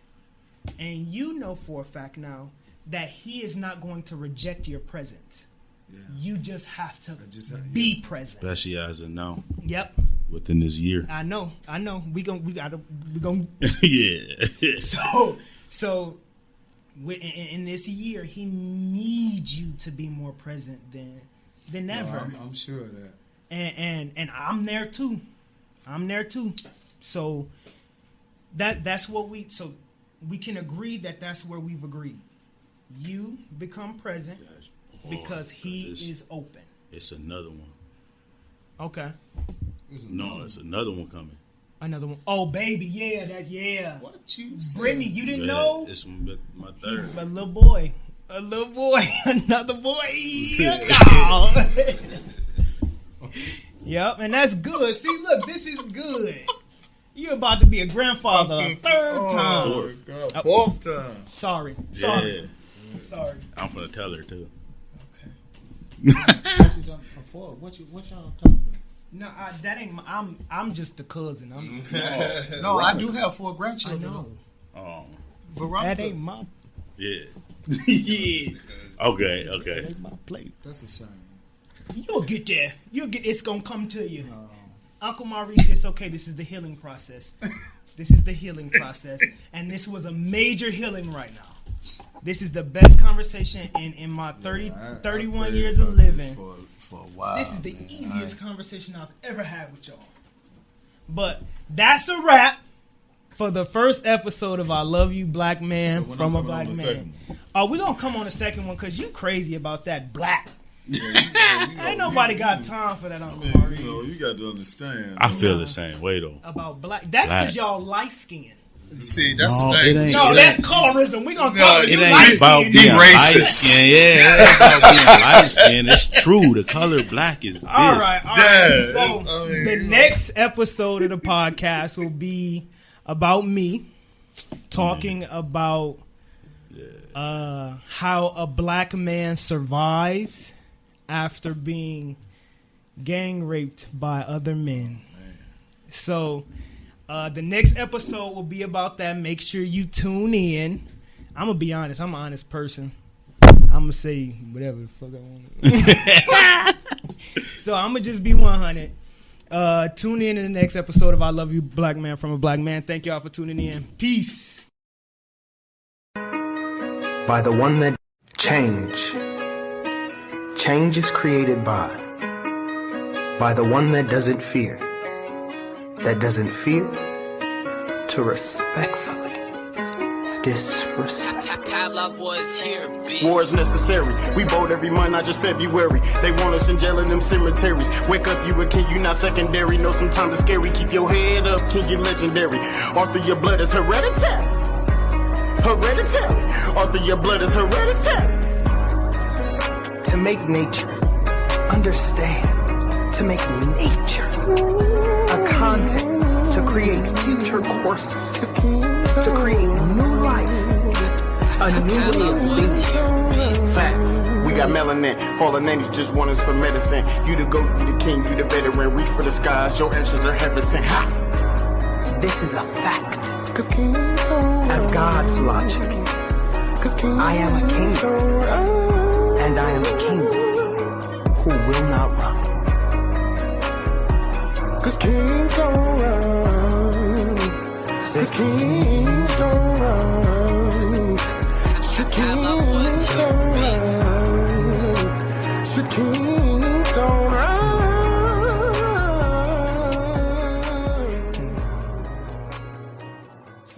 [SPEAKER 4] And you know for a fact now that he is not going to reject your presence. Yeah. You just have to be present.
[SPEAKER 5] Especially as of now.
[SPEAKER 4] Yep.
[SPEAKER 5] Within this year.
[SPEAKER 4] I know. We gonna
[SPEAKER 5] Yeah.
[SPEAKER 4] So in this year, he needs you to be more present than ever.
[SPEAKER 3] I'm sure of that.
[SPEAKER 4] And I'm there too. So that's what we can agree that that's where we've agreed. You become present because he is open.
[SPEAKER 5] It's another one.
[SPEAKER 4] Okay.
[SPEAKER 5] It's another one coming.
[SPEAKER 4] Another one. Oh, baby, yeah.
[SPEAKER 3] What you said?
[SPEAKER 4] Brittany, you didn't know?
[SPEAKER 5] It's my third.
[SPEAKER 4] A little boy, another boy. Yep, and that's good. See, look, this is good. You're about to be a grandfather a third time.
[SPEAKER 3] Fourth time.
[SPEAKER 4] Sorry.
[SPEAKER 5] Yeah.
[SPEAKER 4] Sorry.
[SPEAKER 5] I'm gonna tell her too.
[SPEAKER 3] Okay. What you done before? What y'all talking about?
[SPEAKER 4] No, that ain't. I'm just the cousin.
[SPEAKER 3] No, I do have 4 grandchildren.
[SPEAKER 4] I know.
[SPEAKER 5] Oh.
[SPEAKER 3] Veronica.
[SPEAKER 4] That ain't my.
[SPEAKER 5] Yeah.
[SPEAKER 4] Yeah.
[SPEAKER 5] Okay.
[SPEAKER 4] That ain't my plate.
[SPEAKER 3] That's a shame.
[SPEAKER 4] You'll get there. It's gonna come to you. Uncle Maurice, it's okay. This is the healing process. And this was a major healing right now. This is the best conversation in my 31 years of living.
[SPEAKER 3] For a while.
[SPEAKER 4] This is the easiest conversation I've ever had with y'all. But that's a wrap for the first episode of I Love You Black Man from a Black Man. Oh, we're going to come on the second one because you crazy about that black. Ain't nobody got time for that, Uncle Maurice.
[SPEAKER 3] You got to understand.
[SPEAKER 5] I feel the same way though.
[SPEAKER 4] About black. That's because y'all light skinned.
[SPEAKER 3] See, that's the thing.
[SPEAKER 4] No, that's colorism. We're going to talk
[SPEAKER 5] It ain't about being light skin. Yeah, it ain't about being light skin. It's true. The color black is this.
[SPEAKER 4] All right. So the next episode of the podcast will be about me talking about how a black man survives after being gang raped by other men. So the next episode will be about that. Make sure you tune in. I'm going to be honest. I'm an honest person. I'm going to say whatever the fuck I want. So I'm going to just be 100. Tune in the next episode of I Love You Black Man from a Black Man. Thank y'all for tuning in. Peace.
[SPEAKER 1] By the one that change is created by the one that doesn't fear to respectfully disrespect.
[SPEAKER 2] War is necessary. We bold every month, not just February. They want us in jail in them cemeteries. Wake up, you a king, you not secondary. Know sometimes it's scary. Keep your head up, king, you legendary. Arthur, your blood is hereditary. Hereditary. Arthur, your blood is hereditary.
[SPEAKER 1] To make nature understand. To make nature a content. To create future courses. To create new life. A new way of being.
[SPEAKER 2] Facts. We got melanin. Fallen angels just want us for medicine. You the goat, you the king, you the veteran. Reach for the skies. Your answers are heaven sent. Ha!
[SPEAKER 1] This is a fact. A God's logic. I am a king. And I am a king who will not run. Cause kings don't run. Cause kings don't run. Kings don't run.